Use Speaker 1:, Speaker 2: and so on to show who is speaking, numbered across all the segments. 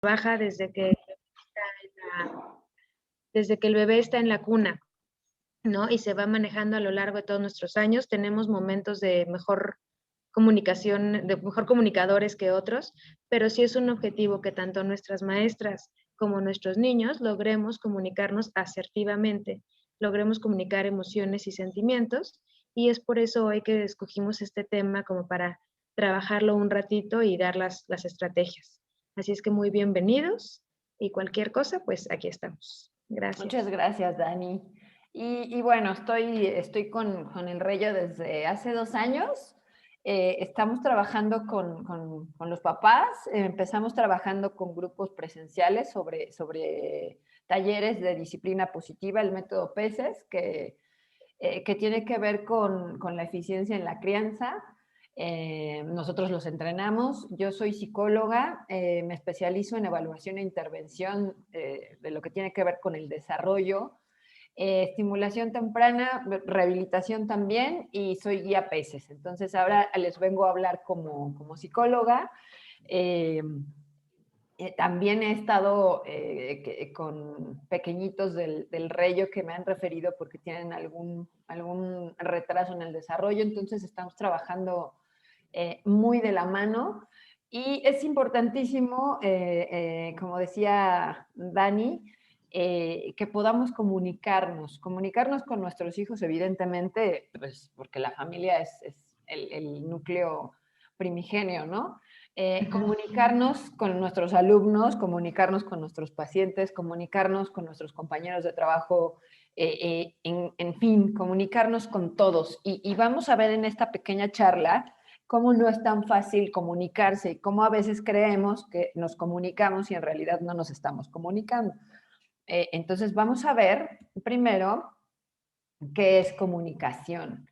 Speaker 1: trabaja desde que el bebé está en la cuna, ¿no? Y se va manejando a lo largo de todos nuestros años. Tenemos momentos de mejor comunicación, de mejor comunicadores que otros, pero sí es un objetivo que tanto nuestras maestras como nuestros niños logremos comunicarnos asertivamente, logremos comunicar emociones y sentimientos, y es por eso hoy que escogimos este tema como para trabajarlo un ratito y dar las estrategias. Así es que muy bienvenidos y cualquier cosa, pues aquí estamos.
Speaker 2: Muchas
Speaker 1: Gracias.
Speaker 2: gracias, Dani. Y bueno, estoy con el Reyo desde hace 2 años. Estamos trabajando con los papás. Empezamos trabajando con grupos presenciales sobre talleres de disciplina positiva, el método PESES, que tiene que ver con la eficiencia en la crianza. Nosotros los entrenamos. Yo soy psicóloga, me especializo en evaluación e intervención de lo que tiene que ver con el desarrollo, estimulación temprana, rehabilitación también, y soy guía PESES. Entonces ahora les vengo a hablar como psicóloga. Eh, También he estado con pequeñitos del Reyo que me han referido porque tienen algún retraso en el desarrollo, entonces estamos trabajando muy de la mano. Y es importantísimo, como decía Dani, que podamos comunicarnos con nuestros hijos, evidentemente, pues porque la familia es el núcleo primigenio, ¿no? Comunicarnos con nuestros alumnos, comunicarnos con nuestros pacientes, comunicarnos con nuestros compañeros de trabajo, en fin, comunicarnos con todos. Y vamos a ver en esta pequeña charla cómo no es tan fácil comunicarse y cómo a veces creemos que nos comunicamos y en realidad no nos estamos comunicando. Entonces vamos a ver primero qué es comunicación.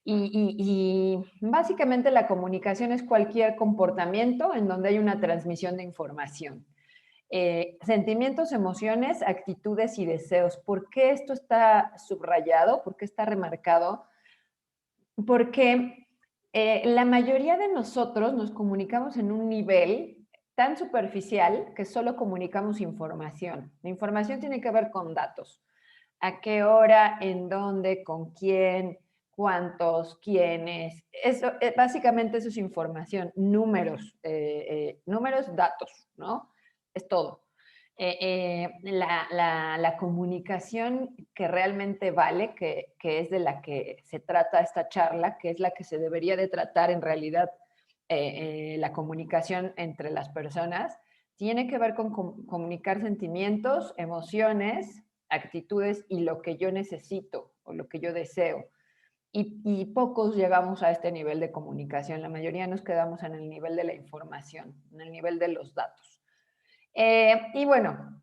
Speaker 2: Y básicamente la comunicación es cualquier comportamiento en donde hay una transmisión de información. Sentimientos, emociones, actitudes y deseos. ¿Por qué esto está subrayado? ¿Por qué está remarcado? Porque la mayoría de nosotros nos comunicamos en un nivel tan superficial que solo comunicamos información. La información tiene que ver con datos. ¿A qué hora? ¿En dónde? ¿Con quién? ¿Cuántos? ¿Quiénes? Eso, básicamente eso es información, números, datos, ¿no? Es todo. La comunicación que realmente vale, que es de la que se trata esta charla, que es la que se debería de tratar en realidad, la comunicación entre las personas, tiene que ver con comunicar sentimientos, emociones, actitudes y lo que yo necesito o lo que yo deseo. Y pocos llegamos a este nivel de comunicación, la mayoría nos quedamos en el nivel de la información, en el nivel de los datos. Y bueno,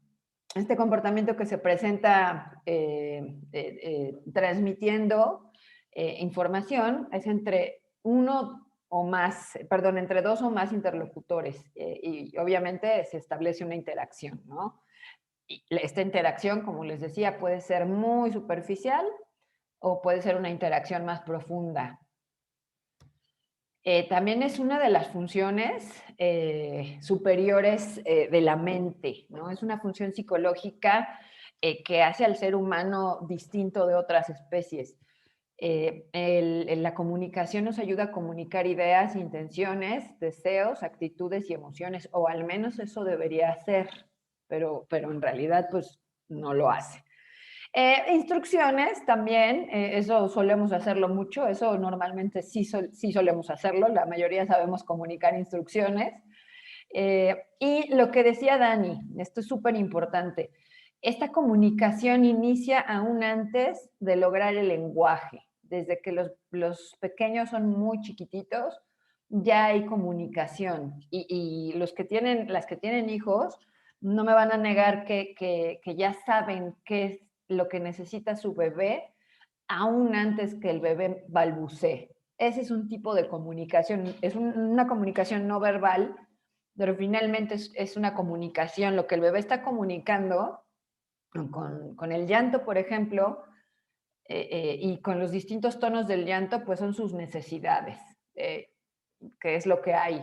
Speaker 2: este comportamiento que se presenta transmitiendo información es entre entre dos o más interlocutores, y obviamente se establece una interacción, ¿no? Y esta interacción, como les decía, puede ser muy superficial o puede ser una interacción más profunda. También es una de las funciones superiores de la mente, ¿no? Es una función psicológica que hace al ser humano distinto de otras especies. La comunicación nos ayuda a comunicar ideas, intenciones, deseos, actitudes y emociones, o al menos eso debería ser, pero en realidad pues no lo hace. Instrucciones también, eso solemos hacerlo mucho, eso normalmente sí solemos hacerlo, la mayoría sabemos comunicar instrucciones. Y lo que decía Dani, esto es súper importante, esta comunicación inicia aún antes de lograr el lenguaje. Desde que los pequeños son muy chiquititos, ya hay comunicación. Y las que tienen hijos, no me van a negar que ya saben qué es lo que necesita su bebé aún antes que el bebé balbucee. Ese es un tipo de comunicación, es una comunicación no verbal, pero finalmente es una comunicación. Lo que el bebé está comunicando con el llanto, por ejemplo, y con los distintos tonos del llanto, pues son sus necesidades, que es lo que hay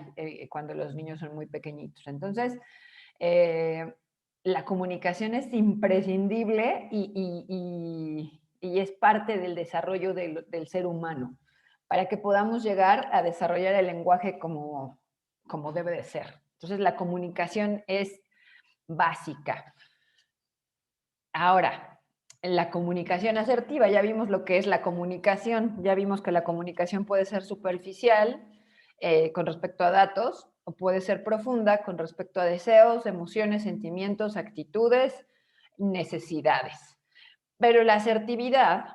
Speaker 2: cuando los niños son muy pequeñitos. Entonces, La comunicación es imprescindible y es parte del desarrollo del ser humano para que podamos llegar a desarrollar el lenguaje como debe de ser. Entonces, la comunicación es básica. Ahora, la comunicación asertiva, ya vimos lo que es la comunicación, ya vimos que la comunicación puede ser superficial con respecto a datos o puede ser profunda con respecto a deseos, emociones, sentimientos, actitudes, necesidades. Pero la asertividad,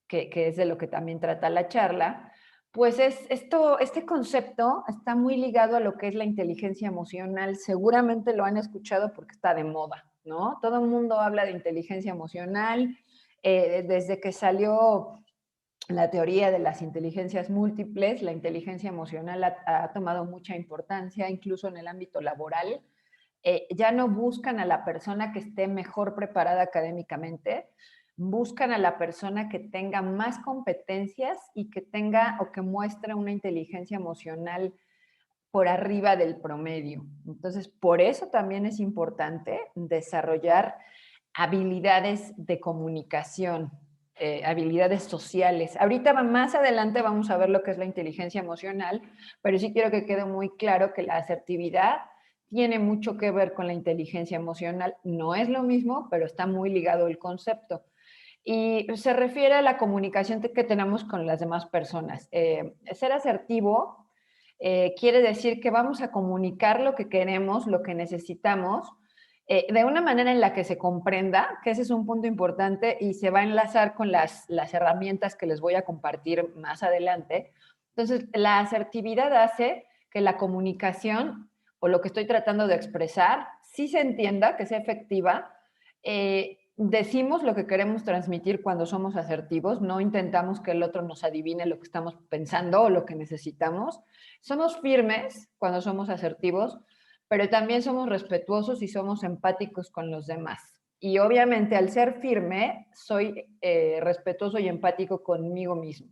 Speaker 2: que es de lo que también trata la charla, pues este concepto está muy ligado a lo que es la inteligencia emocional. Seguramente lo han escuchado porque está de moda, ¿no? Todo el mundo habla de inteligencia emocional. Desde que salió la teoría de las inteligencias múltiples, la inteligencia emocional ha tomado mucha importancia, incluso en el ámbito laboral. Ya no buscan a la persona que esté mejor preparada académicamente, buscan a la persona que tenga más competencias y que tenga o que muestre una inteligencia emocional por arriba del promedio. Entonces, por eso también es importante desarrollar habilidades de comunicación, habilidades sociales. Ahorita más adelante vamos a ver lo que es la inteligencia emocional, pero sí quiero que quede muy claro que la asertividad tiene mucho que ver con la inteligencia emocional. No es lo mismo, pero está muy ligado el concepto. Y se refiere a la comunicación que tenemos con las demás personas. Ser asertivo quiere decir que vamos a comunicar lo que queremos, lo que necesitamos, de una manera en la que se comprenda, que ese es un punto importante y se va a enlazar con las herramientas que les voy a compartir más adelante. Entonces, la asertividad hace que la comunicación o lo que estoy tratando de expresar sí se entienda, que sea efectiva. Decimos lo que queremos transmitir cuando somos asertivos, no intentamos que el otro nos adivine lo que estamos pensando o lo que necesitamos. Somos firmes cuando somos asertivos, pero también somos respetuosos y somos empáticos con los demás. Y obviamente al ser firme, soy respetuoso y empático conmigo mismo.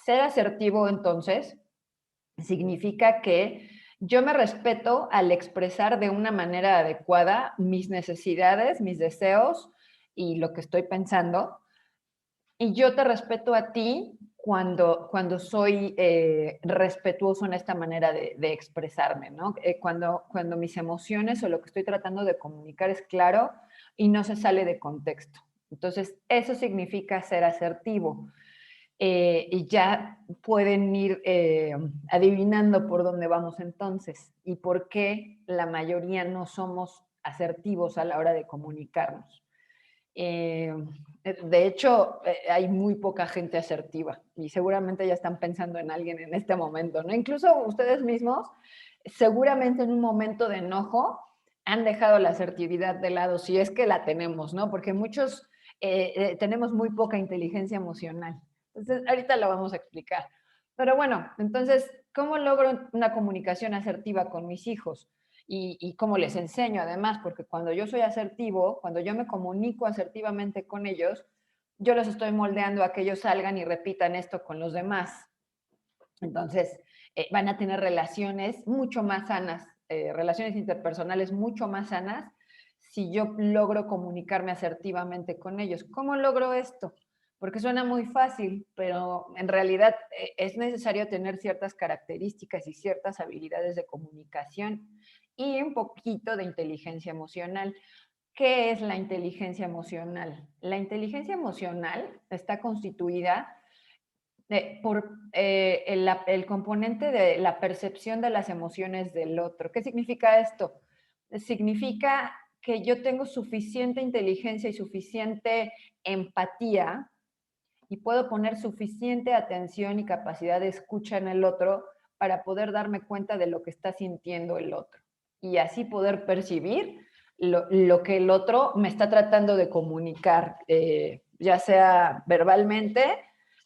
Speaker 2: Ser asertivo, entonces, significa que yo me respeto al expresar de una manera adecuada mis necesidades, mis deseos y lo que estoy pensando. Y yo te respeto a ti cuando soy respetuoso en esta manera de expresarme, ¿no? Cuando mis emociones o lo que estoy tratando de comunicar es claro y no se sale de contexto. Entonces, eso significa ser asertivo. Y ya pueden ir adivinando por dónde vamos entonces y por qué la mayoría no somos asertivos a la hora de comunicarnos. De hecho, hay muy poca gente asertiva y seguramente ya están pensando en alguien en este momento, ¿no? Incluso ustedes mismos, seguramente en un momento de enojo, han dejado la asertividad de lado, si es que la tenemos, ¿no? Porque muchos tenemos muy poca inteligencia emocional. Entonces, ahorita lo vamos a explicar. Pero bueno, entonces, ¿cómo logro una comunicación asertiva con mis hijos? Y cómo les enseño además, porque cuando yo soy asertivo, cuando yo me comunico asertivamente con ellos, yo los estoy moldeando a que ellos salgan y repitan esto con los demás. Entonces, van a tener relaciones mucho más sanas, relaciones interpersonales mucho más sanas, si yo logro comunicarme asertivamente con ellos. ¿Cómo logro esto? Porque suena muy fácil, pero en realidad es necesario tener ciertas características y ciertas habilidades de comunicación y un poquito de inteligencia emocional. ¿Qué es la inteligencia emocional? La inteligencia emocional está constituida por el componente de la percepción de las emociones del otro. ¿Qué significa esto? Significa que yo tengo suficiente inteligencia y suficiente empatía y puedo poner suficiente atención y capacidad de escucha en el otro para poder darme cuenta de lo que está sintiendo el otro y así poder percibir lo que el otro me está tratando de comunicar, ya sea verbalmente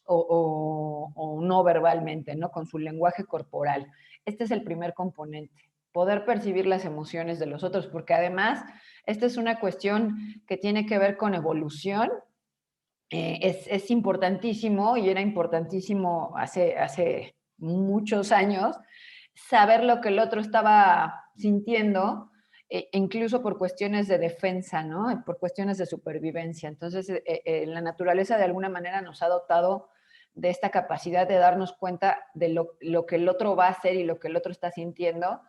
Speaker 2: o no verbalmente, ¿no? Con su lenguaje corporal. Este es el primer componente, poder percibir las emociones de los otros, porque además esta es una cuestión que tiene que ver con evolución. Es importantísimo y era importantísimo hace muchos años saber lo que el otro estaba sintiendo incluso por cuestiones de defensa, ¿no? Por cuestiones de supervivencia. Entonces, la naturaleza de alguna manera nos ha dotado de esta capacidad de darnos cuenta de lo que el otro va a hacer y lo que el otro está sintiendo,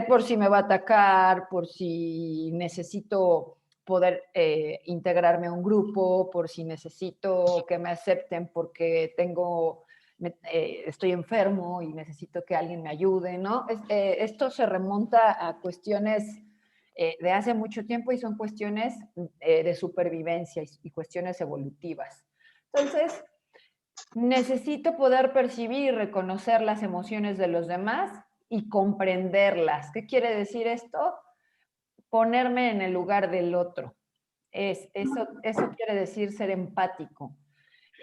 Speaker 2: por si me va a atacar, por si necesito poder integrarme a un grupo, por si necesito que me acepten porque estoy enfermo y necesito que alguien me ayude, ¿no? Esto se remonta a cuestiones de hace mucho tiempo y son cuestiones de supervivencia y cuestiones evolutivas. Entonces, necesito poder percibir y reconocer las emociones de los demás y comprenderlas. ¿Qué quiere decir esto? Ponerme en el lugar del otro. Eso quiere decir ser empático.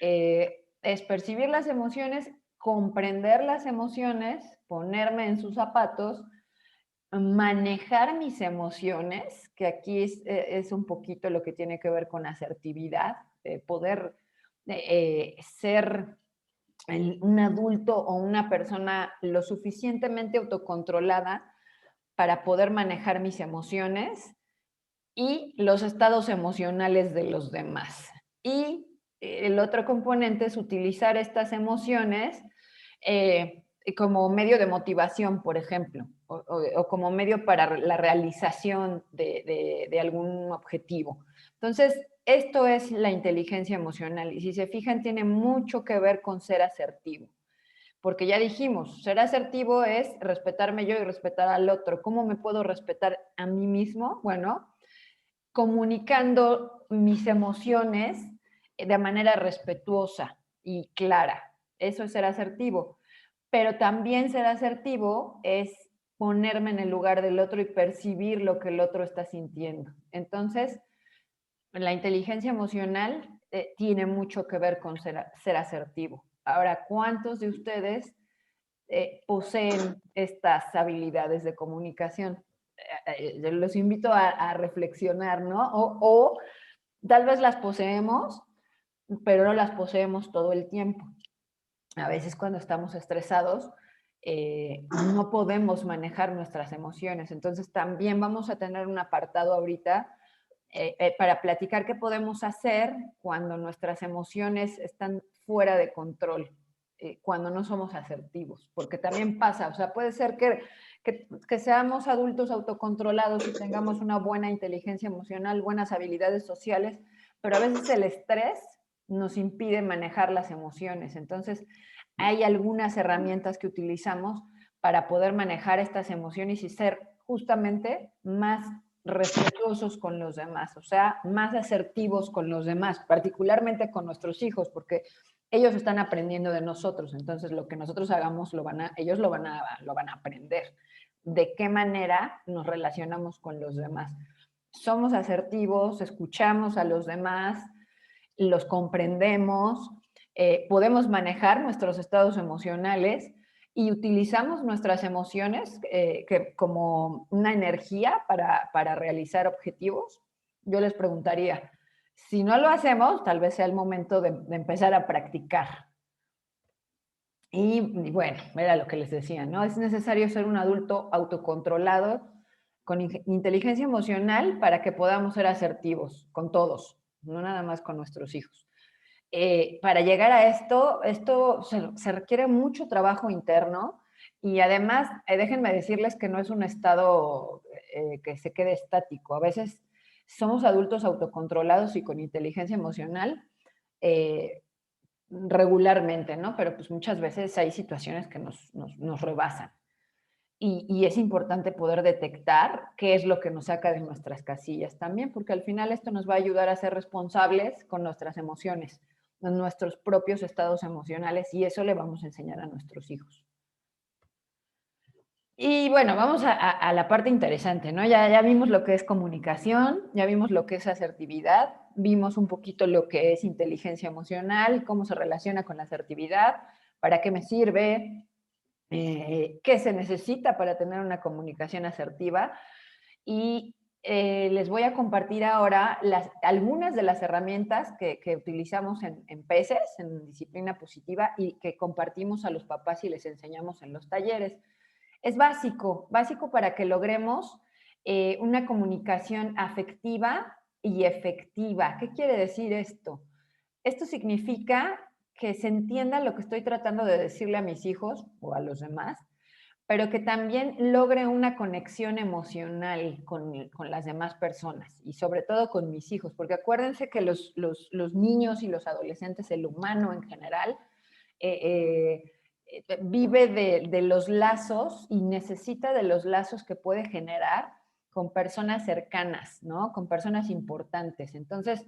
Speaker 2: Es percibir las emociones, comprender las emociones, ponerme en sus zapatos, manejar mis emociones, que aquí es un poquito lo que tiene que ver con asertividad, poder ser un adulto o una persona lo suficientemente autocontrolada para poder manejar mis emociones y los estados emocionales de los demás. Y el otro componente es utilizar estas emociones como medio de motivación, por ejemplo, o como medio para la realización de algún objetivo. Entonces, esto es la inteligencia emocional y si se fijan, tiene mucho que ver con ser asertivo. Porque ya dijimos, ser asertivo es respetarme yo y respetar al otro. ¿Cómo me puedo respetar a mí mismo? Bueno, comunicando mis emociones de manera respetuosa y clara. Eso es ser asertivo. Pero también ser asertivo es ponerme en el lugar del otro y percibir lo que el otro está sintiendo. Entonces, la inteligencia emocional tiene mucho que ver con ser asertivo. Ahora, ¿cuántos de ustedes poseen estas habilidades de comunicación? Los invito a reflexionar, ¿no? O tal vez las poseemos, pero no las poseemos todo el tiempo. A veces cuando estamos estresados, no podemos manejar nuestras emociones. Entonces también vamos a tener un apartado ahorita para platicar qué podemos hacer cuando nuestras emociones están fuera de control, cuando no somos asertivos, porque también pasa, o sea, puede ser que seamos adultos autocontrolados y tengamos una buena inteligencia emocional, buenas habilidades sociales, pero a veces el estrés nos impide manejar las emociones. Entonces, hay algunas herramientas que utilizamos para poder manejar estas emociones y ser justamente más respetuosos con los demás, o sea, más asertivos con los demás, particularmente con nuestros hijos, porque ellos están aprendiendo de nosotros, entonces lo que nosotros hagamos ellos lo van a aprender. ¿De qué manera nos relacionamos con los demás? Somos asertivos, escuchamos a los demás, los comprendemos, podemos manejar nuestros estados emocionales y utilizamos nuestras emociones como una energía para realizar objetivos. Yo les preguntaría, si no lo hacemos, tal vez sea el momento de empezar a practicar. Y bueno, era lo que les decía, ¿no? Es necesario ser un adulto autocontrolado, con inteligencia emocional, para que podamos ser asertivos con todos, no nada más con nuestros hijos. Para llegar a esto se requiere mucho trabajo interno y además, déjenme decirles que no es un estado que se quede estático. A veces somos adultos autocontrolados y con inteligencia emocional regularmente, ¿no? Pero pues muchas veces hay situaciones que nos rebasan. Y es importante poder detectar qué es lo que nos saca de nuestras casillas también, porque al final esto nos va a ayudar a ser responsables con nuestras emociones, con nuestros propios estados emocionales, y eso le vamos a enseñar a nuestros hijos. Y bueno, vamos a la parte interesante, ¿no? Ya vimos lo que es comunicación, ya vimos lo que es asertividad, vimos un poquito lo que es inteligencia emocional, cómo se relaciona con la asertividad, para qué me sirve, qué se necesita para tener una comunicación asertiva. Y les voy a compartir ahora algunas de las herramientas que utilizamos en PESES, en disciplina positiva, y que compartimos a los papás y les enseñamos en los talleres. Es básico para que logremos una comunicación afectiva y efectiva. ¿Qué quiere decir esto? Esto significa que se entienda lo que estoy tratando de decirle a mis hijos o a los demás, pero que también logre una conexión emocional con las demás personas y sobre todo con mis hijos, porque acuérdense que los niños y los adolescentes, el humano en general, vive de los lazos y necesita de los lazos que puede generar con personas cercanas, ¿no? Con personas importantes. Entonces,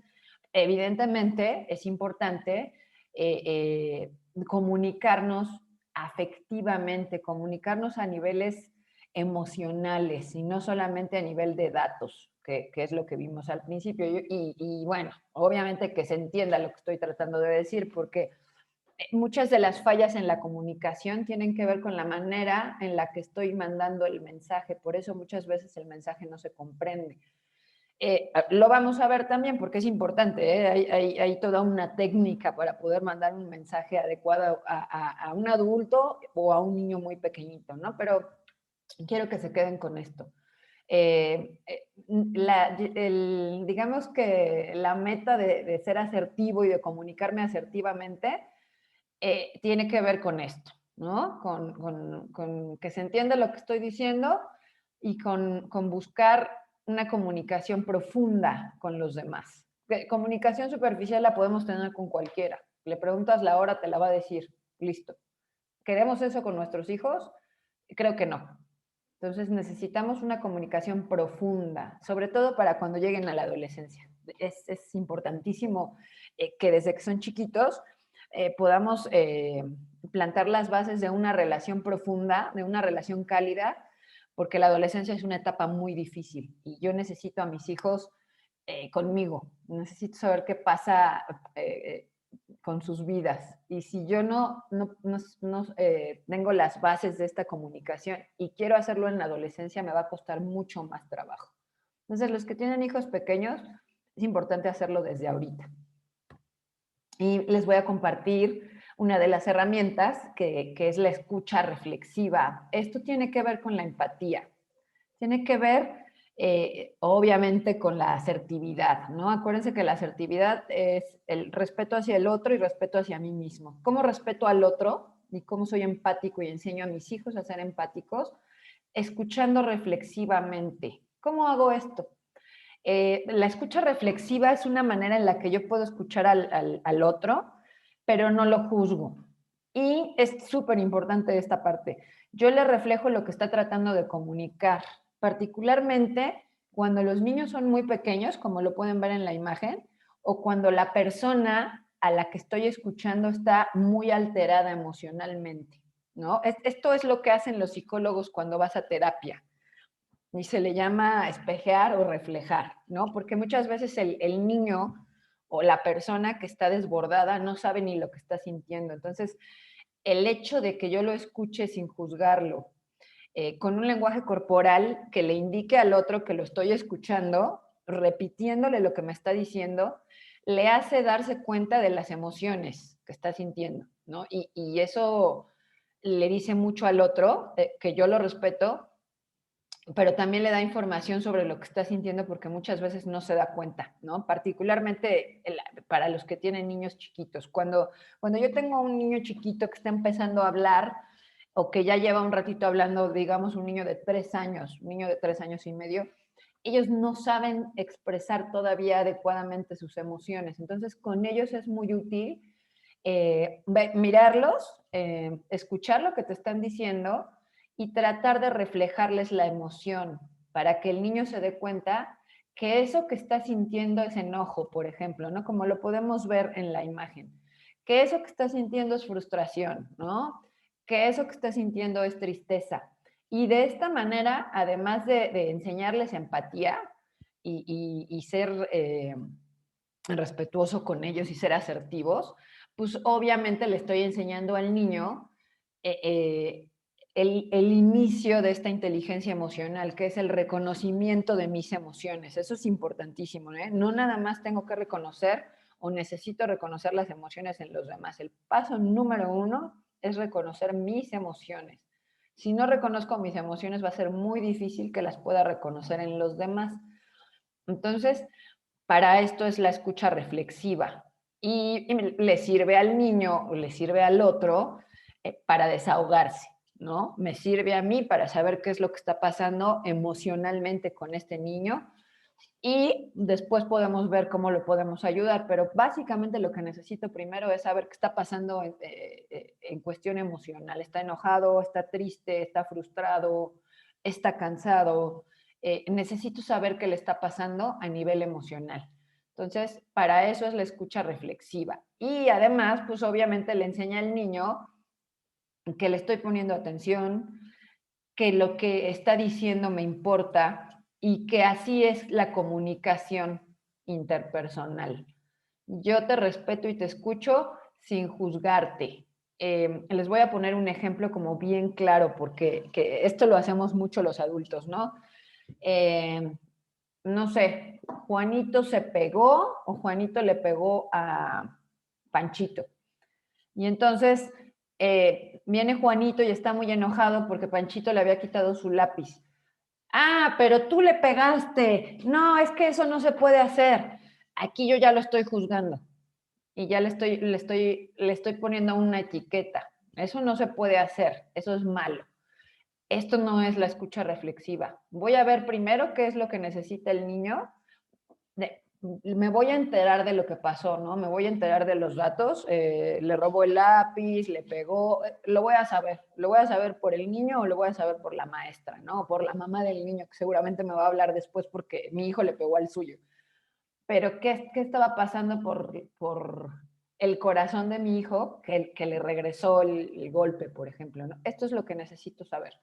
Speaker 2: evidentemente es importante comunicarnos afectivamente, comunicarnos a niveles emocionales y no solamente a nivel de datos, que es lo que vimos al principio. Y bueno, obviamente que se entienda lo que estoy tratando de decir, porque muchas de las fallas en la comunicación tienen que ver con la manera en la que estoy mandando el mensaje. Por eso muchas veces el mensaje no se comprende. Lo vamos a ver también porque es importante, ¿eh? Hay toda una técnica para poder mandar un mensaje adecuado a un adulto o a un niño muy pequeñito, ¿no? Pero quiero que se queden con esto. Digamos que la meta de ser asertivo y de comunicarme asertivamente tiene que ver con esto, ¿no? Con que se entienda lo que estoy diciendo y con buscar una comunicación profunda con los demás. Comunicación superficial la podemos tener con cualquiera. Le preguntas la hora, te la va a decir. Listo. ¿Queremos eso con nuestros hijos? Creo que no. Entonces necesitamos una comunicación profunda, sobre todo para cuando lleguen a la adolescencia. Es importantísimo que desde que son chiquitos podamos plantar las bases de una relación profunda, de una relación cálida, porque la adolescencia es una etapa muy difícil y yo necesito a mis hijos conmigo, necesito saber qué pasa con sus vidas. Y si yo no tengo las bases de esta comunicación y quiero hacerlo en la adolescencia, me va a costar mucho más trabajo. Entonces, los que tienen hijos pequeños, es importante hacerlo desde ahorita. Y les voy a compartir una de las herramientas que es la escucha reflexiva. Esto tiene que ver con la empatía. Tiene que ver, obviamente, con la asertividad, ¿no? Acuérdense que la asertividad es el respeto hacia el otro y respeto hacia mí mismo. ¿Cómo respeto al otro y cómo soy empático y enseño a mis hijos a ser empáticos? Escuchando reflexivamente. ¿Cómo hago esto? La escucha reflexiva es una manera en la que yo puedo escuchar al otro, pero no lo juzgo. Y es súper importante esta parte. Yo le reflejo lo que está tratando de comunicar, particularmente cuando los niños son muy pequeños, como lo pueden ver en la imagen, o cuando la persona a la que estoy escuchando está muy alterada emocionalmente, ¿no? Esto es lo que hacen los psicólogos cuando vas a terapia y se le llama espejear o reflejar, ¿no? Porque muchas veces el niño o la persona que está desbordada no sabe ni lo que está sintiendo. Entonces, el hecho de que yo lo escuche sin juzgarlo, con un lenguaje corporal que le indique al otro que lo estoy escuchando, repitiéndole lo que me está diciendo, le hace darse cuenta de las emociones que está sintiendo, ¿no? Y eso le dice mucho al otro, que yo lo respeto, pero también le da información sobre lo que está sintiendo porque muchas veces no se da cuenta, ¿no? Particularmente para los que tienen niños chiquitos. Cuando yo tengo un niño chiquito que está empezando a hablar o que ya lleva un ratito hablando, digamos un niño de 3 años, un niño de 3 años y medio, ellos no saben expresar todavía adecuadamente sus emociones. Entonces, con ellos es muy útil mirarlos, escuchar lo que te están diciendo y tratar de reflejarles la emoción para que el niño se dé cuenta que eso que está sintiendo es enojo, por ejemplo, ¿no? Como lo podemos ver en la imagen. Que eso que está sintiendo es frustración, ¿no? Que eso que está sintiendo es tristeza. Y de esta manera, además de enseñarles empatía y ser respetuoso con ellos y ser asertivos, pues obviamente le estoy enseñando al niño eh, eh, el inicio de esta inteligencia emocional, que es el reconocimiento de mis emociones. Eso es importantísimo, ¿eh? No nada más tengo que reconocer o necesito reconocer las emociones en los demás. El paso número 1 es reconocer mis emociones. Si no reconozco mis emociones, va a ser muy difícil que las pueda reconocer en los demás. Entonces, para esto es la escucha reflexiva. Y le sirve al niño o le sirve al otro para desahogarse, ¿no? Me sirve a mí para saber qué es lo que está pasando emocionalmente con este niño y después podemos ver cómo lo podemos ayudar, pero básicamente lo que necesito primero es saber qué está pasando en cuestión emocional. ¿Está enojado? ¿Está triste? ¿Está frustrado? ¿Está cansado? Necesito saber qué le está pasando a nivel emocional. Entonces, para eso es la escucha reflexiva. Y además, pues obviamente le enseña al niño que le estoy poniendo atención, que lo que está diciendo me importa y que así es la comunicación interpersonal. Yo te respeto y te escucho sin juzgarte. Les voy a poner un ejemplo como bien claro, porque esto lo hacemos mucho los adultos, ¿no? Eh, no sé, Juanito se pegó o Juanito le pegó a Panchito. Y entonces viene Juanito y está muy enojado porque Panchito le había quitado su lápiz. Ah, pero tú le pegaste. No, es que eso no se puede hacer. Aquí yo ya lo estoy juzgando y ya le estoy poniendo una etiqueta. Eso no se puede hacer, eso es malo. Esto no es la escucha reflexiva. Voy a ver primero qué es lo que necesita el niño. Me voy a enterar de lo que pasó, ¿no? Me voy a enterar de los datos. Le robó el lápiz, le pegó. Lo voy a saber. Lo voy a saber por el niño o lo voy a saber por la maestra, ¿no? Por la mamá del niño, que seguramente me va a hablar después porque mi hijo le pegó al suyo. Pero ¿qué estaba pasando por el corazón de mi hijo que le regresó el golpe, por ejemplo, ¿no? Esto es lo que necesito saber.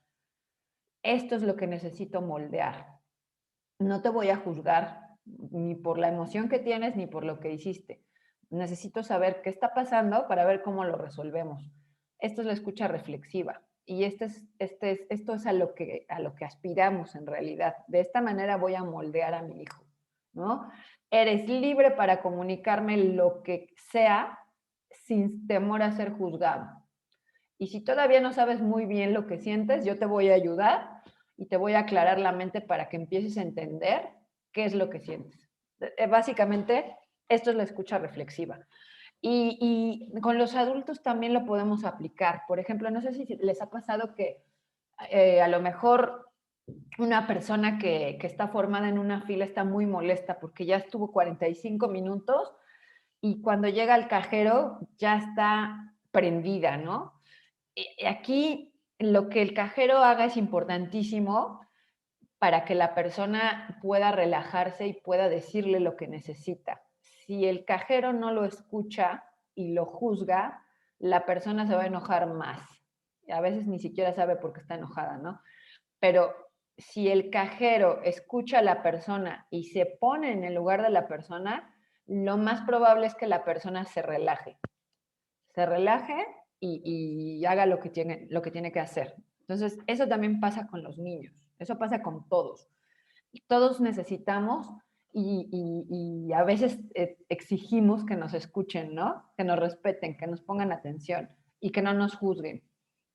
Speaker 2: Esto es lo que necesito moldear. No te voy a juzgar ni por la emoción que tienes ni por lo que hiciste. Necesito saber qué está pasando para ver cómo lo resolvemos. Esto es la escucha reflexiva y esto es a lo que aspiramos en realidad. De esta manera voy a moldear a mi hijo, ¿no? Eres libre para comunicarme lo que sea sin temor a ser juzgado. Y si todavía no sabes muy bien lo que sientes, yo te voy a ayudar y te voy a aclarar la mente para que empieces a entender qué es lo que sientes. Básicamente, esto es la escucha reflexiva. Y con los adultos también lo podemos aplicar. Por ejemplo, no sé si les ha pasado que a lo mejor una persona que está formada en una fila está muy molesta porque ya estuvo 45 minutos y cuando llega al cajero ya está prendida, ¿no? Aquí lo que el cajero haga es importantísimo para que la persona pueda relajarse y pueda decirle lo que necesita. Si el cajero no lo escucha y lo juzga, la persona se va a enojar más. A veces ni siquiera sabe por qué está enojada, ¿no? Pero si el cajero escucha a la persona y se pone en el lugar de la persona, lo más probable es que la persona se relaje y haga lo que tiene que hacer. Entonces, eso también pasa con los niños, eso pasa con todos. Todos necesitamos y a veces exigimos que nos escuchen, ¿no? Que nos respeten, que nos pongan atención y que no nos juzguen.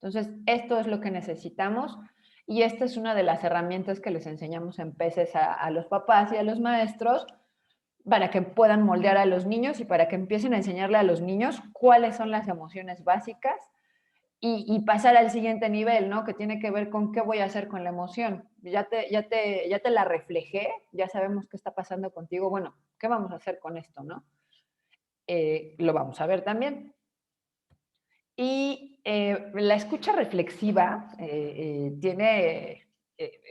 Speaker 2: Entonces, esto es lo que necesitamos y esta es una de las herramientas que les enseñamos en PESES a los papás y a los maestros para que puedan moldear a los niños y para que empiecen a enseñarle a los niños cuáles son las emociones básicas y pasar al siguiente nivel, ¿no? Que tiene que ver con qué voy a hacer con la emoción. Ya te la reflejé, ya sabemos qué está pasando contigo. Bueno, ¿qué vamos a hacer con esto, no? Lo vamos a ver también. Y la escucha reflexiva tiene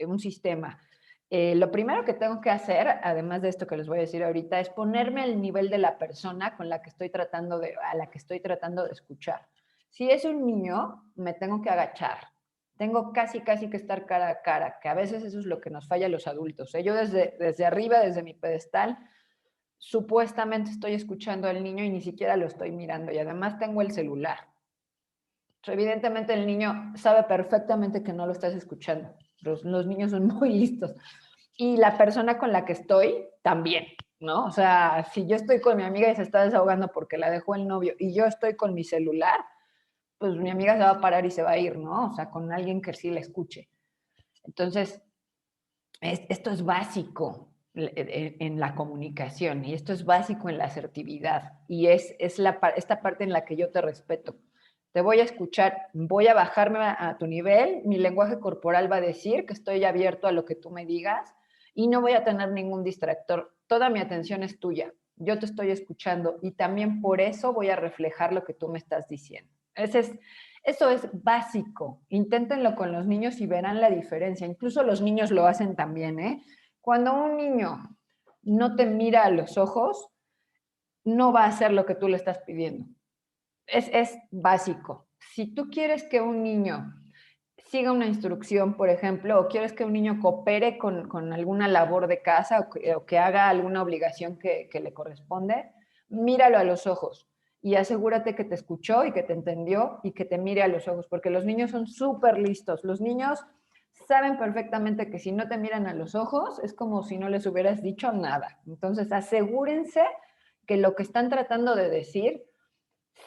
Speaker 2: un sistema. Lo primero que tengo que hacer, además de esto que les voy a decir ahorita, es ponerme al nivel de la persona con la que estoy a la que estoy tratando de escuchar. Si es un niño, me tengo que agachar. Tengo casi que estar cara a cara, que a veces eso es lo que nos falla a los adultos. Yo desde arriba, desde mi pedestal, supuestamente estoy escuchando al niño y ni siquiera lo estoy mirando. Y además tengo el celular. Evidentemente el niño sabe perfectamente que no lo estás escuchando. Los niños son muy listos. Y la persona con la que estoy también, ¿no? O sea, si yo estoy con mi amiga y se está desahogando porque la dejó el novio y yo estoy con mi celular, pues mi amiga se va a parar y se va a ir, ¿no? O sea, con alguien que sí la escuche. Entonces, esto es básico en la comunicación y esto es básico en la asertividad y es esta parte en la que yo te respeto. Te voy a escuchar, voy a bajarme a tu nivel, mi lenguaje corporal va a decir que estoy abierto a lo que tú me digas y no voy a tener ningún distractor. Toda mi atención es tuya, yo te estoy escuchando y también por eso voy a reflejar lo que tú me estás diciendo. Eso es básico. Inténtenlo con los niños y verán la diferencia. Incluso los niños lo hacen también, ¿eh? Cuando un niño no te mira a los ojos, no va a hacer lo que tú le estás pidiendo. Es básico. Si tú quieres que un niño siga una instrucción, por ejemplo, o quieres que un niño coopere con alguna labor de casa o que haga alguna obligación que le corresponde, míralo a los ojos y asegúrate que te escuchó y que te entendió y que te mire a los ojos, porque los niños son súper listos. Los niños saben perfectamente que si no te miran a los ojos es como si no les hubieras dicho nada. Entonces, asegúrense que lo que están tratando de decir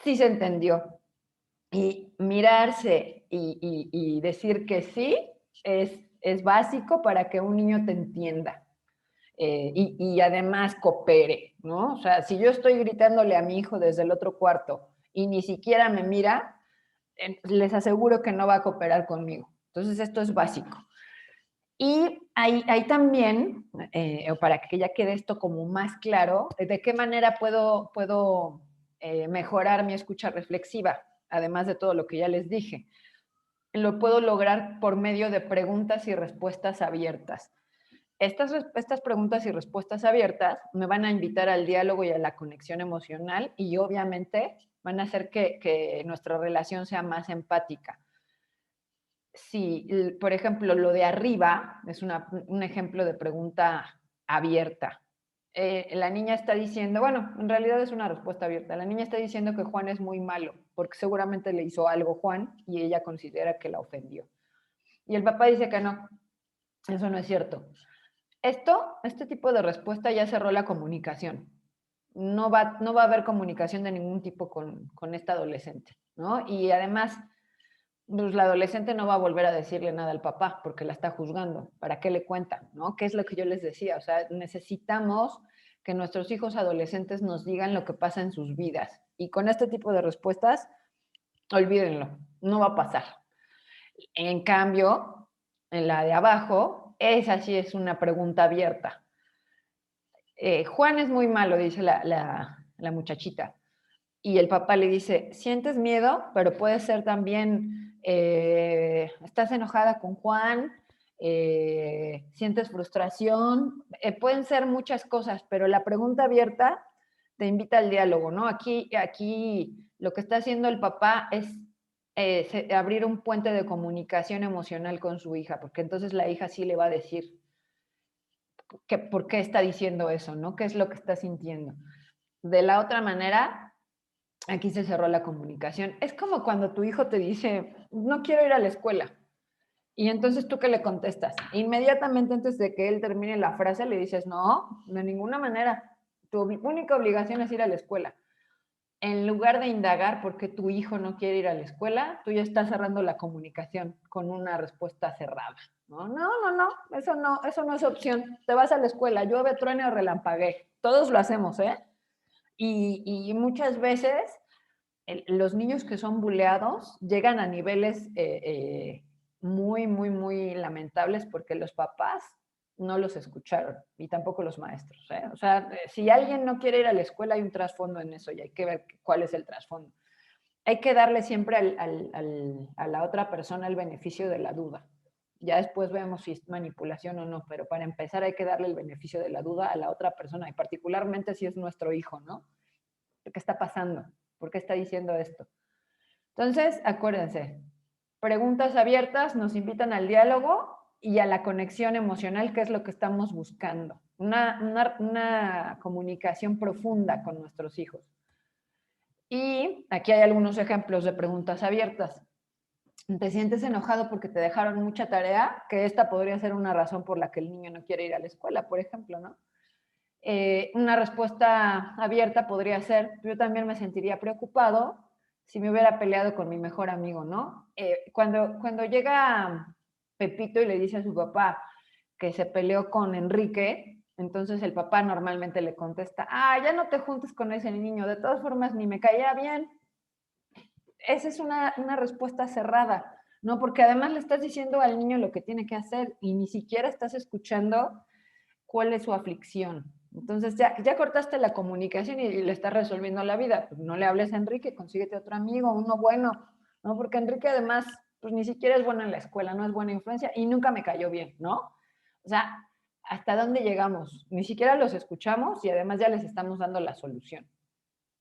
Speaker 2: sí se entendió. Y mirarse y decir que sí es básico para que un niño te entienda y además coopere, ¿no? O sea, si yo estoy gritándole a mi hijo desde el otro cuarto y ni siquiera me mira, les aseguro que no va a cooperar conmigo. Entonces, esto es básico. Y hay también, para que ya quede esto como más claro, de qué manera puedo mejorar mi escucha reflexiva, además de todo lo que ya les dije. Lo puedo lograr por medio de preguntas y respuestas abiertas. Estas preguntas y respuestas abiertas me van a invitar al diálogo y a la conexión emocional y obviamente van a hacer que nuestra relación sea más empática. Si, por ejemplo, lo de arriba es un ejemplo de pregunta abierta. La niña está diciendo, bueno, en realidad es una respuesta abierta. La niña está diciendo que Juan es muy malo, porque seguramente le hizo algo Juan y ella considera que la ofendió. Y el papá dice que no, eso no es cierto. Este tipo de respuesta ya cerró la comunicación. No va a haber comunicación de ningún tipo con esta adolescente, ¿no? Y además, pues la adolescente no va a volver a decirle nada al papá porque la está juzgando. ¿Para qué le cuenta? ¿No? ¿Qué es lo que yo les decía? O sea, necesitamos que nuestros hijos adolescentes nos digan lo que pasa en sus vidas. Y con este tipo de respuestas, olvídenlo, no va a pasar. En cambio, en la de abajo, esa sí es una pregunta abierta. Juan es muy malo, dice la muchachita. Y el papá le dice, sientes miedo, pero puede ser también, estás enojada con Juan, sientes frustración, pueden ser muchas cosas, pero la pregunta abierta te invita al diálogo, ¿no? Aquí lo que está haciendo el papá es abrir un puente de comunicación emocional con su hija, porque entonces la hija sí le va a decir por qué está diciendo eso, ¿no? ¿Qué es lo que está sintiendo? De la otra manera, aquí se cerró la comunicación. Es como cuando tu hijo te dice, no quiero ir a la escuela. Y entonces tú qué le contestas. Inmediatamente antes de que él termine la frase le dices, no, de ninguna manera. Tu única obligación es ir a la escuela. En lugar de indagar por qué tu hijo no quiere ir a la escuela, tú ya estás cerrando la comunicación con una respuesta cerrada. No, eso no es opción. Te vas a la escuela, llueve, truene o relampaguee. Todos lo hacemos, ¿eh? Y muchas veces los niños que son buleados llegan a niveles muy, muy, muy lamentables porque los papás no los escucharon y tampoco los maestros. ¿Eh? O sea, si alguien no quiere ir a la escuela hay un trasfondo en eso y hay que ver cuál es el trasfondo. Hay que darle siempre a la otra persona el beneficio de la duda. Ya después vemos si es manipulación o no, pero para empezar hay que darle el beneficio de la duda a la otra persona y particularmente si es nuestro hijo, ¿no? ¿Qué está pasando? ¿Por qué está diciendo esto? Entonces, acuérdense, preguntas abiertas nos invitan al diálogo y a la conexión emocional, que es lo que estamos buscando. Una comunicación profunda con nuestros hijos. Y aquí hay algunos ejemplos de preguntas abiertas. ¿Te sientes enojado porque te dejaron mucha tarea? Que esta podría ser una razón por la que el niño no quiere ir a la escuela, por ejemplo, ¿no? Una respuesta abierta podría ser, yo también me sentiría preocupado si me hubiera peleado con mi mejor amigo, ¿no? Cuando llega Pepito y le dice a su papá que se peleó con Enrique, entonces el papá normalmente le contesta, ya no te juntes con ese niño, de todas formas ni me caía bien. Esa es una respuesta cerrada, ¿no? Porque además le estás diciendo al niño lo que tiene que hacer y ni siquiera estás escuchando cuál es su aflicción. Entonces ya cortaste la comunicación y le estás resolviendo la vida. Pues no le hables a Enrique, consíguete otro amigo, uno bueno, ¿no? Porque Enrique además, pues ni siquiera es bueno en la escuela, no es buena influencia y nunca me cayó bien, ¿no? O sea, ¿hasta dónde llegamos? Ni siquiera los escuchamos y además ya les estamos dando la solución,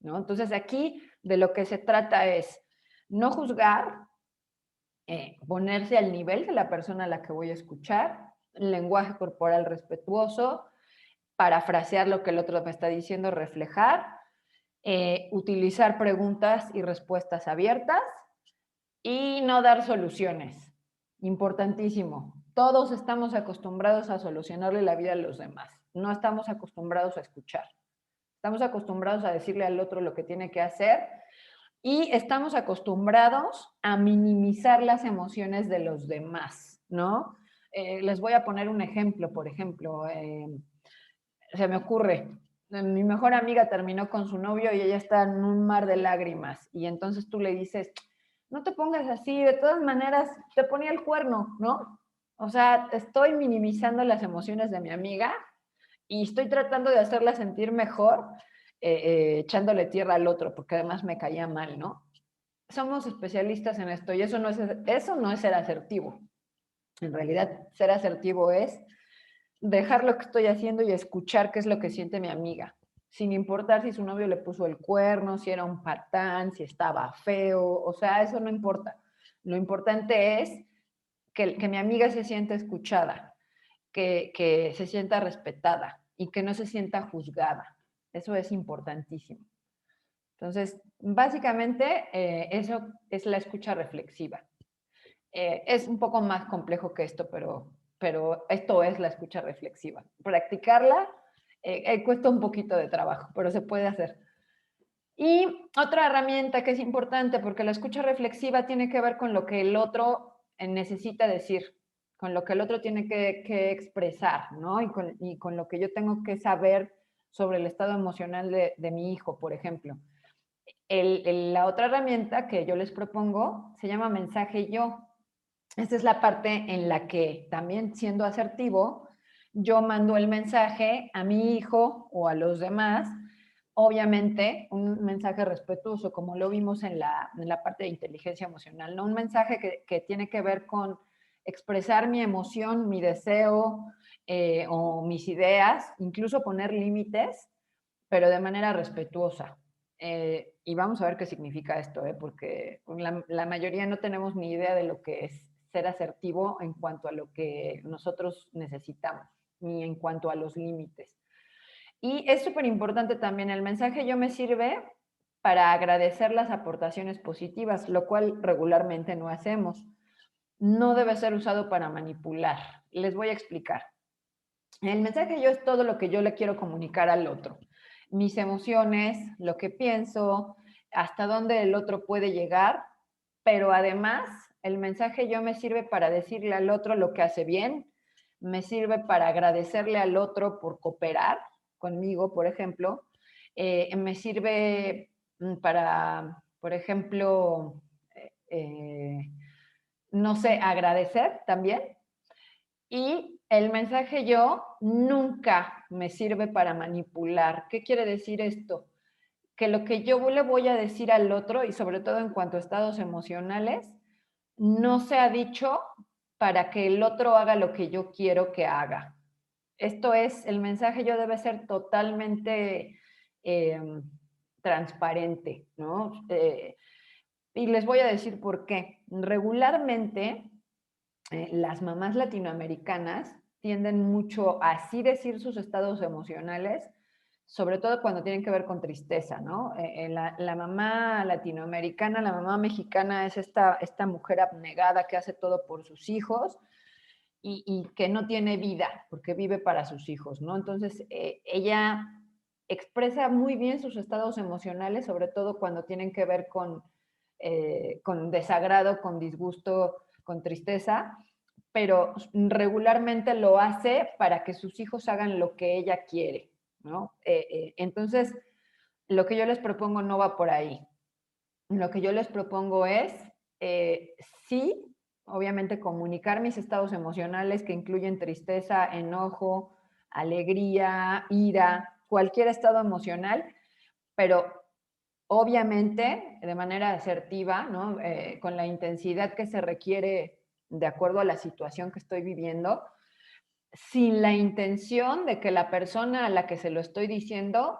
Speaker 2: ¿no? Entonces aquí de lo que se trata es no juzgar, ponerse al nivel de la persona a la que voy a escuchar, lenguaje corporal respetuoso, parafrasear lo que el otro me está diciendo, reflejar, utilizar preguntas y respuestas abiertas y no dar soluciones. Importantísimo. Todos estamos acostumbrados a solucionarle la vida a los demás. No estamos acostumbrados a escuchar. Estamos acostumbrados a decirle al otro lo que tiene que hacer y estamos acostumbrados a minimizar las emociones de los demás, ¿no? Les voy a poner un ejemplo, por ejemplo, se me ocurre, mi mejor amiga terminó con su novio y ella está en un mar de lágrimas y entonces tú le dices, no te pongas así, de todas maneras te ponía el cuerno, ¿no? O sea, estoy minimizando las emociones de mi amiga y estoy tratando de hacerla sentir mejor, echándole tierra al otro, porque además me caía mal, ¿no? Somos especialistas en esto y eso no es ser asertivo. En realidad, ser asertivo es dejar lo que estoy haciendo y escuchar qué es lo que siente mi amiga, sin importar si su novio le puso el cuerno, si era un patán, si estaba feo, o sea, eso no importa. Lo importante es que mi amiga se sienta escuchada, que se sienta respetada y que no se sienta juzgada. Eso es importantísimo. Entonces, básicamente, eso es la escucha reflexiva. Es un poco más complejo que esto, pero esto es la escucha reflexiva. Practicarla cuesta un poquito de trabajo, pero se puede hacer. Y otra herramienta que es importante, porque la escucha reflexiva tiene que ver con lo que el otro necesita decir, con lo que el otro tiene que expresar, ¿no? Y con lo que yo tengo que saber sobre el estado emocional de mi hijo, por ejemplo. La otra herramienta que yo les propongo se llama mensaje yo. Esta es la parte en la que también siendo asertivo, yo mando el mensaje a mi hijo o a los demás, obviamente un mensaje respetuoso, como lo vimos en la parte de inteligencia emocional, ¿no? Un mensaje que tiene que ver con expresar mi emoción, mi deseo o mis ideas, incluso poner límites, pero de manera respetuosa. Y vamos a ver qué significa esto, porque la mayoría no tenemos ni idea de lo que es ser asertivo en cuanto a lo que nosotros necesitamos, ni en cuanto a los límites. Y es súper importante también, el mensaje yo me sirve para agradecer las aportaciones positivas, lo cual regularmente no hacemos. No debe ser usado para manipular. Les voy a explicar. El mensaje yo es todo lo que yo le quiero comunicar al otro. Mis emociones, lo que pienso, hasta dónde el otro puede llegar, pero además el mensaje yo me sirve para decirle al otro lo que hace bien, me sirve para agradecerle al otro por cooperar conmigo, por ejemplo, me sirve para, por ejemplo, no sé, agradecer también. Y el mensaje yo nunca me sirve para manipular. ¿Qué quiere decir esto? Que lo que yo le voy a decir al otro, y sobre todo en cuanto a estados emocionales, no se ha dicho para que el otro haga lo que yo quiero que haga. Esto es, el mensaje yo debe ser totalmente transparente, ¿no? Y les voy a decir por qué. Regularmente, las mamás latinoamericanas tienden mucho a así decir sus estados emocionales, sobre todo cuando tienen que ver con tristeza, ¿no? La mamá latinoamericana, la mamá mexicana es esta mujer abnegada que hace todo por sus hijos y que no tiene vida porque vive para sus hijos, ¿no? Entonces, ella expresa muy bien sus estados emocionales, sobre todo cuando tienen que ver con con desagrado, con disgusto, con tristeza, pero regularmente lo hace para que sus hijos hagan lo que ella quiere, ¿no? Entonces, lo que yo les propongo no va por ahí. Lo que yo les propongo es, sí, obviamente comunicar mis estados emocionales que incluyen tristeza, enojo, alegría, ira, cualquier estado emocional, pero obviamente de manera asertiva, ¿no? Con la intensidad que se requiere de acuerdo a la situación que estoy viviendo, sin la intención de que la persona a la que se lo estoy diciendo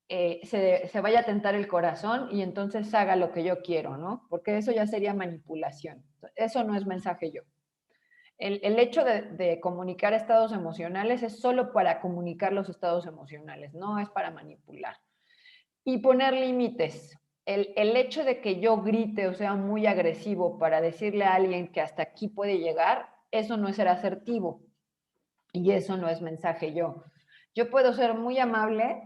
Speaker 2: se vaya a tentar el corazón y entonces haga lo que yo quiero, ¿no? Porque eso ya sería manipulación. Eso no es mensaje yo. El hecho de comunicar estados emocionales es solo para comunicar los estados emocionales, no es para manipular. Y poner límites. El hecho de que yo grite o sea muy agresivo para decirle a alguien que hasta aquí puede llegar, eso no es ser asertivo. Y eso no es mensaje yo. Yo puedo ser muy amable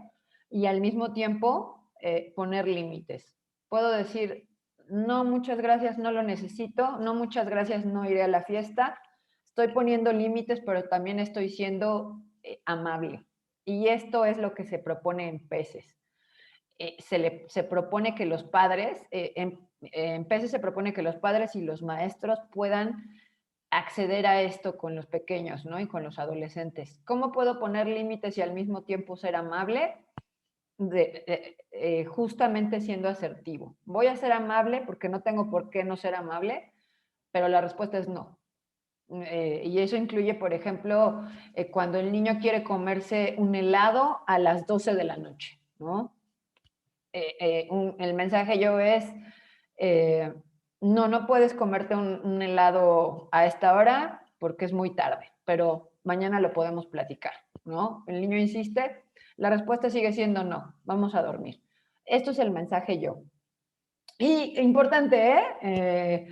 Speaker 2: y al mismo tiempo poner límites. Puedo decir, no, muchas gracias, no lo necesito, no, muchas gracias, no iré a la fiesta. Estoy poniendo límites, pero también estoy siendo amable. Y esto es lo que se propone en peces. Se propone que los padres, en peces se propone que los padres y los maestros puedan acceder a esto con los pequeños, ¿no? Y con los adolescentes. ¿Cómo puedo poner límites y al mismo tiempo ser amable? Justamente siendo asertivo. Voy a ser amable porque no tengo por qué no ser amable, pero la respuesta es no. Y eso incluye, por ejemplo, cuando el niño quiere comerse un helado a las 12 de la noche, ¿no? El mensaje yo es, no, no puedes comerte un helado a esta hora porque es muy tarde, pero mañana lo podemos platicar, ¿no? El niño insiste, la respuesta sigue siendo no, vamos a dormir. Esto es el mensaje yo. Y importante,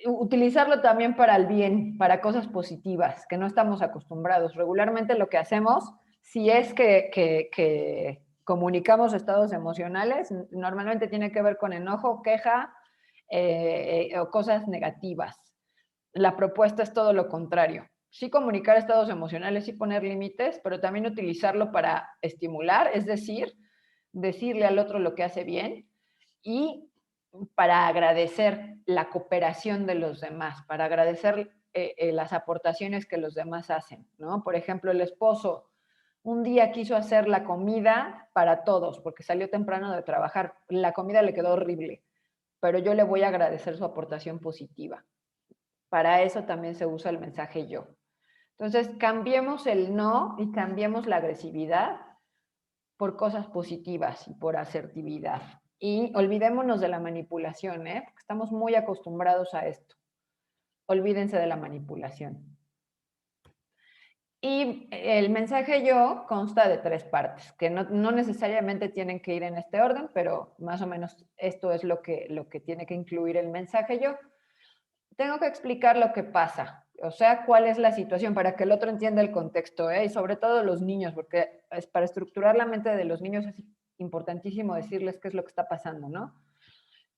Speaker 2: utilizarlo también para el bien, para cosas positivas, que no estamos acostumbrados. Regularmente lo que hacemos, si es que comunicamos estados emocionales, normalmente tiene que ver con enojo, queja o cosas negativas. La propuesta es todo lo contrario. Sí comunicar estados emocionales, sí poner límites, pero también utilizarlo para estimular, es decir, decirle al otro lo que hace bien y para agradecer la cooperación de los demás, para agradecer las aportaciones que los demás hacen, ¿no? Por ejemplo, el esposo un día quiso hacer la comida para todos porque salió temprano de trabajar. La comida le quedó horrible, pero yo le voy a agradecer su aportación positiva. Para eso también se usa el mensaje yo. Entonces, cambiemos el no y cambiemos la agresividad por cosas positivas y por asertividad. Y olvidémonos de la manipulación, porque estamos muy acostumbrados a esto. Olvídense de la manipulación. Y el mensaje yo consta de 3 partes, que no necesariamente tienen que ir en este orden, pero más o menos esto es lo que tiene que incluir el mensaje yo. Tengo que explicar lo que pasa, o sea, cuál es la situación para que el otro entienda el contexto, y sobre todo los niños, porque es para estructurar la mente de los niños es importantísimo decirles qué es lo que está pasando, ¿no?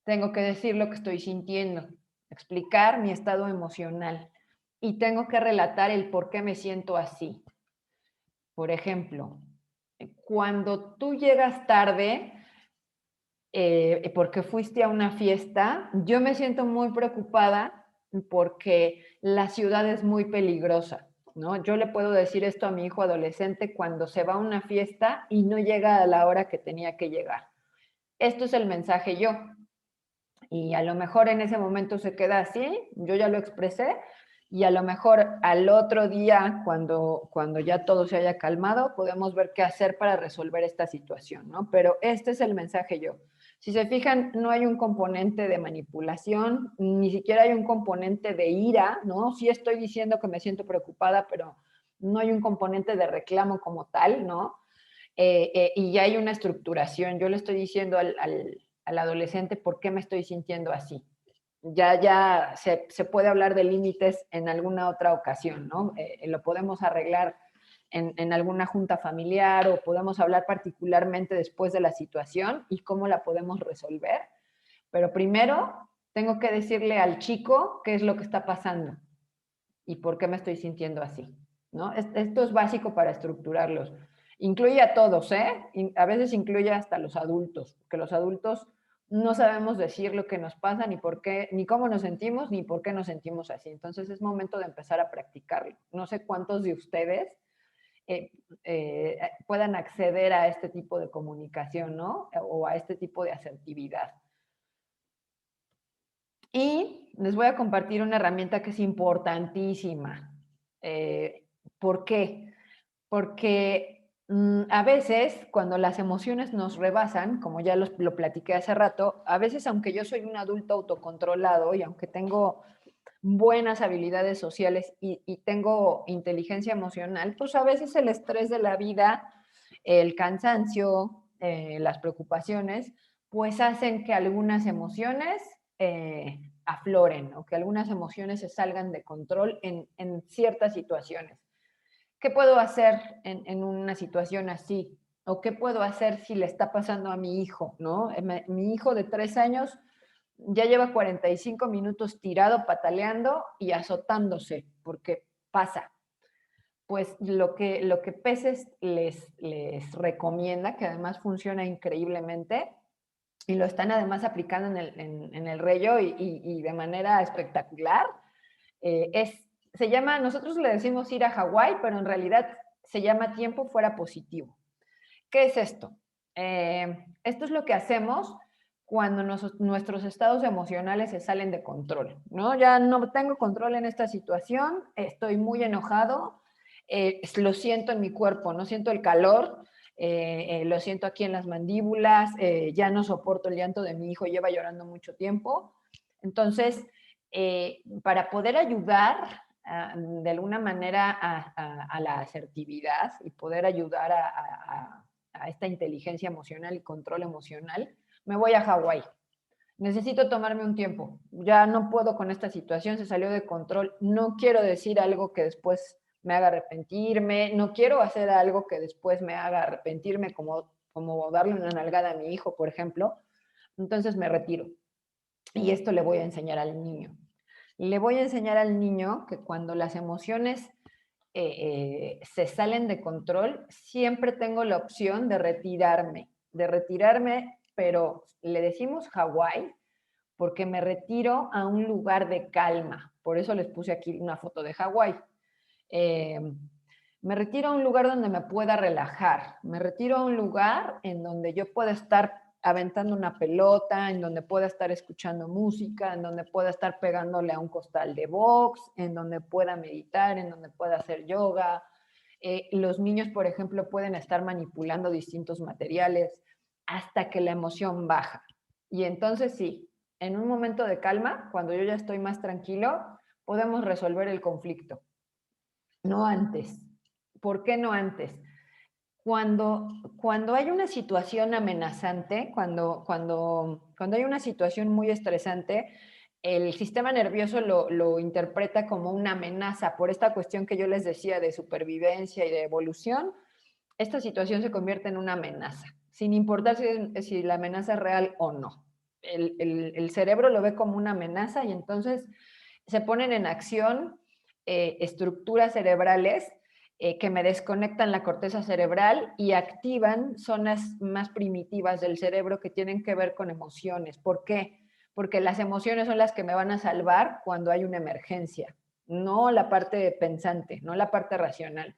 Speaker 2: Tengo que decir lo que estoy sintiendo, explicar mi estado emocional y tengo que relatar el por qué me siento así. Por ejemplo, cuando tú llegas tarde porque fuiste a una fiesta, yo me siento muy preocupada porque la ciudad es muy peligrosa, ¿no? Yo le puedo decir esto a mi hijo adolescente cuando se va a una fiesta y no llega a la hora que tenía que llegar. Esto es el mensaje yo. Y a lo mejor en ese momento se queda así, yo ya lo expresé, y a lo mejor al otro día, cuando ya todo se haya calmado, podemos ver qué hacer para resolver esta situación, ¿no? Pero este es el mensaje yo. Si se fijan, no hay un componente de manipulación, ni siquiera hay un componente de ira, ¿no? Sí estoy diciendo que me siento preocupada, pero no hay un componente de reclamo como tal, ¿no? Y ya hay una estructuración. Yo le estoy diciendo al adolescente por qué me estoy sintiendo así. Ya se puede hablar de límites en alguna otra ocasión, ¿no? Lo podemos arreglar en alguna junta familiar o podemos hablar particularmente después de la situación y cómo la podemos resolver. Pero primero tengo que decirle al chico qué es lo que está pasando y por qué me estoy sintiendo así, ¿no? Esto es básico para estructurarlos. Incluye a todos, ¿eh? A veces incluye hasta los adultos, que los adultos no sabemos decir lo que nos pasa, ni por qué, ni cómo nos sentimos, ni por qué nos sentimos así. Entonces es momento de empezar a practicarlo. No sé cuántos de ustedes puedan acceder a este tipo de comunicación, ¿no? O a este tipo de asertividad. Y les voy a compartir una herramienta que es importantísima. ¿Por qué? Porque a veces cuando las emociones nos rebasan, como ya lo platiqué hace rato, a veces aunque yo soy un adulto autocontrolado y aunque tengo buenas habilidades sociales y tengo inteligencia emocional, pues a veces el estrés de la vida, el cansancio, las preocupaciones, pues hacen que algunas emociones afloren o que algunas emociones se salgan de control en ciertas situaciones. ¿Qué puedo hacer en una situación así? ¿O qué puedo hacer si le está pasando a mi hijo? ¿No? Mi hijo de 3 años ya lleva 45 minutos tirado, pataleando y azotándose, porque pasa. Pues lo que Peces les recomienda, que además funciona increíblemente, y lo están además aplicando en el Reyo y de manera espectacular, se llama, nosotros le decimos ir a Hawái, pero en realidad se llama tiempo fuera positivo. ¿Qué es esto? Esto es lo que hacemos cuando nuestros estados emocionales se salen de control, ¿no? Ya no tengo control en esta situación, estoy muy enojado, lo siento en mi cuerpo, no siento el calor, lo siento aquí en las mandíbulas, ya no soporto el llanto de mi hijo, lleva llorando mucho tiempo. Entonces, para poder ayudar de alguna manera a la asertividad y poder ayudar a esta inteligencia emocional y control emocional, me voy a Hawái. Necesito tomarme un tiempo. Ya no puedo con esta situación, se salió de control. No quiero decir algo que después me haga arrepentirme, no quiero hacer algo que después me haga arrepentirme, como darle una nalgada a mi hijo, por ejemplo. Entonces me retiro. Y esto le voy a enseñar al niño. Le voy a enseñar al niño que cuando las emociones se salen de control, siempre tengo la opción de retirarme, pero le decimos Hawái porque me retiro a un lugar de calma. Por eso les puse aquí una foto de Hawái. Eh, me retiro a un lugar donde me pueda relajar, me retiro a un lugar en donde yo pueda estar aventando una pelota, en donde pueda estar escuchando música, en donde pueda estar pegándole a un costal de box, en donde pueda meditar, en donde pueda hacer yoga. Los niños, por ejemplo, pueden estar manipulando distintos materiales hasta que la emoción baja. Y entonces sí, en un momento de calma, cuando yo ya estoy más tranquilo, podemos resolver el conflicto. No antes. ¿Por qué no antes? Cuando hay una situación amenazante, cuando hay una situación muy estresante, el sistema nervioso lo interpreta como una amenaza por esta cuestión que yo les decía de supervivencia y de evolución. Esta situación se convierte en una amenaza, sin importar si la amenaza es real o no. El cerebro lo ve como una amenaza y entonces se ponen en acción estructuras cerebrales que me desconectan la corteza cerebral y activan zonas más primitivas del cerebro que tienen que ver con emociones. ¿Por qué? Porque las emociones son las que me van a salvar cuando hay una emergencia, no la parte pensante, no la parte racional,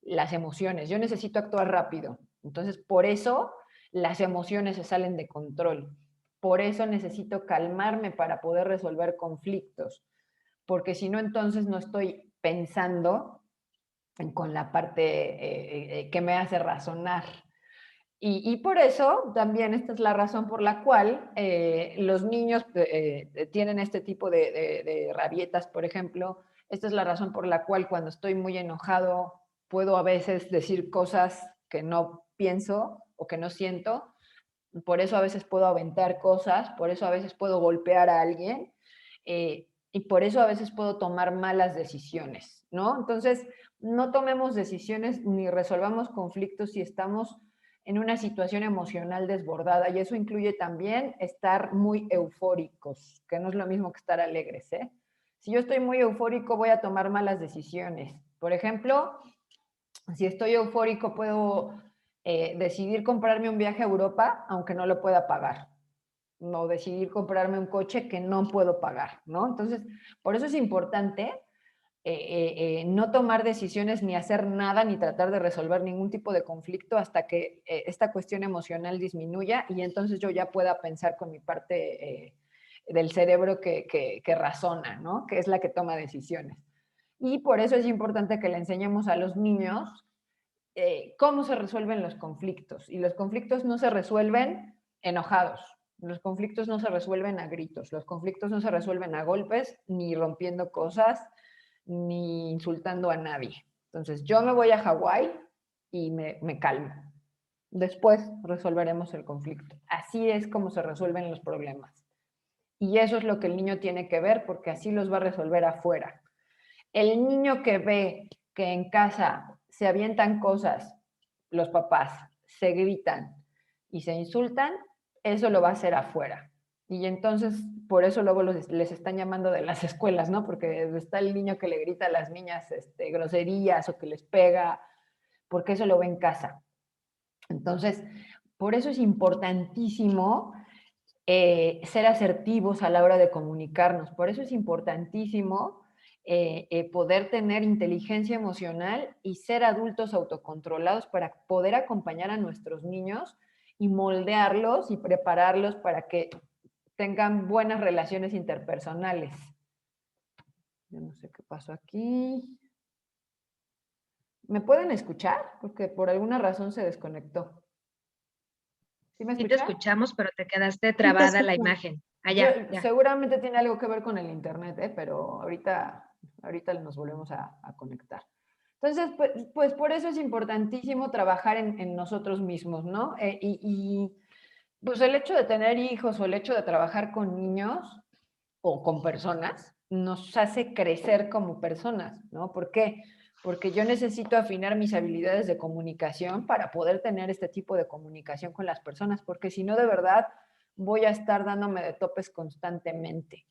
Speaker 2: las emociones. Yo necesito actuar rápido. Entonces, por eso las emociones se salen de control. Por eso necesito calmarme para poder resolver conflictos, porque si no, entonces no estoy pensando con la parte que me hace razonar. Y por eso también esta es la razón por la cual los niños tienen este tipo de rabietas, por ejemplo. Esta es la razón por la cual cuando estoy muy enojado puedo a veces decir cosas que no pienso o que no siento. Por eso a veces puedo aventar cosas, por eso a veces puedo golpear a alguien y por eso a veces puedo tomar malas decisiones, ¿no? Entonces, no tomemos decisiones ni resolvamos conflictos si estamos en una situación emocional desbordada, y eso incluye también estar muy eufóricos, que no es lo mismo que estar alegres, ¿eh? Si yo estoy muy eufórico, voy a tomar malas decisiones. Por ejemplo, si estoy eufórico, puedo decidir comprarme un viaje a Europa, aunque no lo pueda pagar, o decidir comprarme un coche que no puedo pagar, ¿no? Entonces, por eso es importante no tomar decisiones ni hacer nada ni tratar de resolver ningún tipo de conflicto hasta que esta cuestión emocional disminuya y entonces yo ya pueda pensar con mi parte del cerebro que razona, ¿no? Que es la que toma decisiones. Y por eso es importante que le enseñemos a los niños cómo se resuelven los conflictos. Y los conflictos no se resuelven enojados, los conflictos no se resuelven a gritos, los conflictos no se resuelven a golpes, ni rompiendo cosas, ni insultando a nadie. Entonces yo me voy a Hawái y me calmo. Después resolveremos el conflicto. Así es como se resuelven los problemas. Y eso es lo que el niño tiene que ver porque así los va a resolver afuera. El niño que ve que en casa se avientan cosas, los papás se gritan y se insultan, eso lo va a hacer afuera. Y entonces, por eso luego les están llamando de las escuelas, ¿no? Porque está el niño que le grita a las niñas groserías o que les pega, porque eso lo ve en casa. Entonces, por eso es importantísimo ser asertivos a la hora de comunicarnos. Por eso es importantísimo poder tener inteligencia emocional y ser adultos autocontrolados para poder acompañar a nuestros niños y moldearlos y prepararlos para que tengan buenas relaciones interpersonales. Yo no sé qué pasó aquí. ¿Me pueden escuchar? Porque por alguna razón se desconectó. ¿Sí me
Speaker 1: Sí te
Speaker 2: escuchan?
Speaker 1: escuchamos, pero te quedaste
Speaker 2: Sí, te
Speaker 1: trabada la
Speaker 2: escucho.
Speaker 1: imagen.
Speaker 2: Yo,
Speaker 1: Allá, ya.
Speaker 2: seguramente tiene algo que ver con el internet, pero ahorita nos volvemos a conectar. Entonces, pues por eso es importantísimo trabajar en nosotros mismos, ¿no? Pues el hecho de tener hijos o el hecho de trabajar con niños o con personas nos hace crecer como personas, ¿no? ¿Por qué? Porque yo necesito afinar mis habilidades de comunicación para poder tener este tipo de comunicación con las personas, porque si no, de verdad, voy a estar dándome de topes constantemente.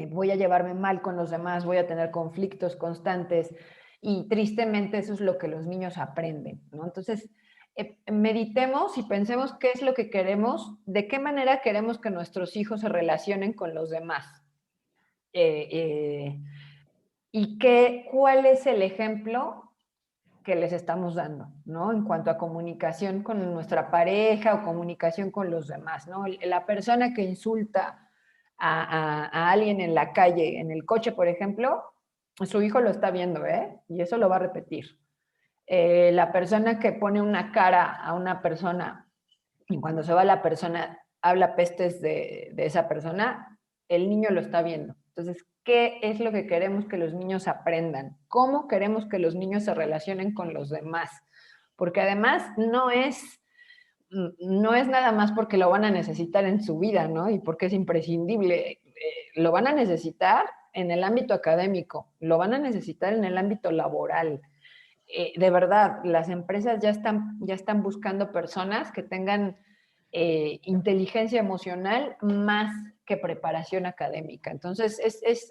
Speaker 2: Voy a llevarme mal con los demás, voy a tener conflictos constantes y tristemente eso es lo que los niños aprenden, ¿no? Entonces, meditemos y pensemos qué es lo que queremos, de qué manera queremos que nuestros hijos se relacionen con los demás. Y cuál es el ejemplo que les estamos dando, ¿no? En cuanto a comunicación con nuestra pareja o comunicación con los demás, ¿no? La persona que insulta a alguien en la calle, en el coche, por ejemplo, su hijo lo está viendo, ¿eh? Y eso lo va a repetir. La persona que pone una cara a una persona y cuando se va la persona habla pestes de esa persona, el niño lo está viendo. Entonces, ¿qué es lo que queremos que los niños aprendan? ¿Cómo queremos que los niños se relacionen con los demás? Porque además no es nada más porque lo van a necesitar en su vida, ¿no? Y porque es imprescindible. Lo van a necesitar en el ámbito académico, lo van a necesitar en el ámbito laboral. De verdad, las empresas ya están buscando personas que tengan inteligencia emocional más que preparación académica. Entonces,